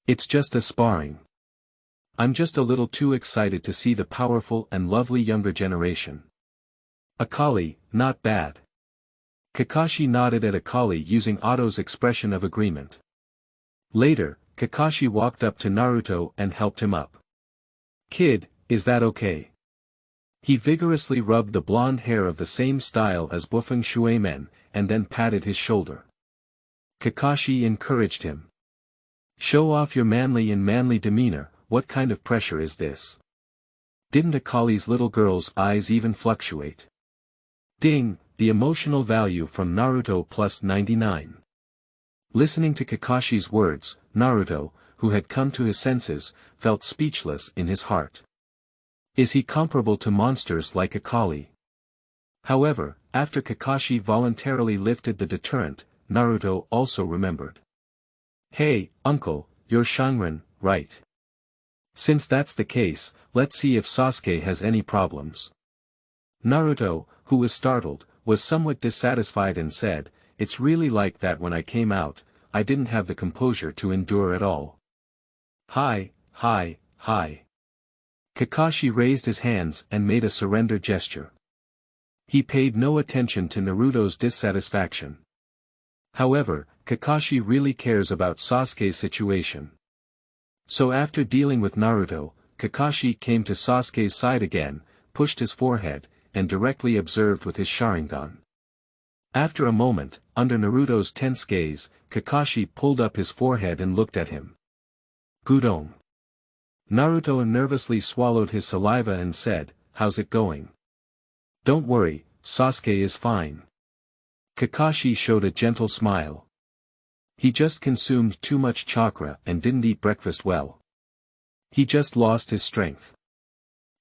It's just a sparring. I'm just a little too excited to see the powerful and lovely younger generation. Akali, not bad. Kakashi nodded at Akali using Otto's expression of agreement. Later, Kakashi walked up to Naruto and helped him up. Kid, is that okay? He vigorously rubbed the blonde hair of the same style as Bufeng Shuemen, and then patted his shoulder. Kakashi encouraged him. Show off your manly demeanor, what kind of pressure is this? Didn't Akali's little girl's eyes even fluctuate? Ding, the emotional value from Naruto plus 99. Listening to Kakashi's words, Naruto, who had come to his senses, felt speechless in his heart. Is he comparable to monsters like Akali? However, after Kakashi voluntarily lifted the deterrent, Naruto also remembered. Hey, uncle, you're Shanren, right? Since that's the case, let's see if Sasuke has any problems. Naruto, who was startled, was somewhat dissatisfied and said, it's really like that when I came out, I didn't have the composure to endure at all. Hi. Kakashi raised his hands and made a surrender gesture. He paid no attention to Naruto's dissatisfaction. However, Kakashi really cares about Sasuke's situation. So after dealing with Naruto, Kakashi came to Sasuke's side again, pushed his forehead, and directly observed with his Sharingan. After a moment, under Naruto's tense gaze, Kakashi pulled up his forehead and looked at him. Gudong. Naruto nervously swallowed his saliva and said, how's it going? Don't worry, Sasuke is fine. Kakashi showed a gentle smile. He just consumed too much chakra and didn't eat breakfast well. He just lost his strength.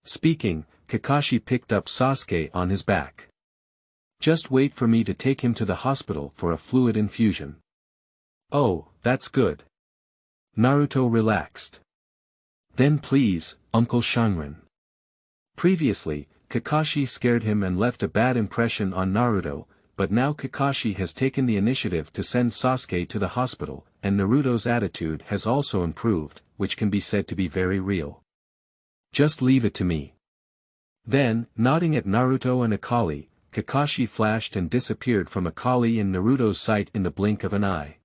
Speaking, Kakashi picked up Sasuke on his back. Just wait for me to take him to the hospital for a fluid infusion. Oh, that's good. Naruto relaxed. Then please, Uncle Shanren. Previously, Kakashi scared him and left a bad impression on Naruto, but now Kakashi has taken the initiative to send Sasuke to the hospital, and Naruto's attitude has also improved, which can be said to be very real. Just leave it to me. Then, nodding at Naruto and Akali, Kakashi flashed and disappeared from Akali and Naruto's sight in the blink of an eye.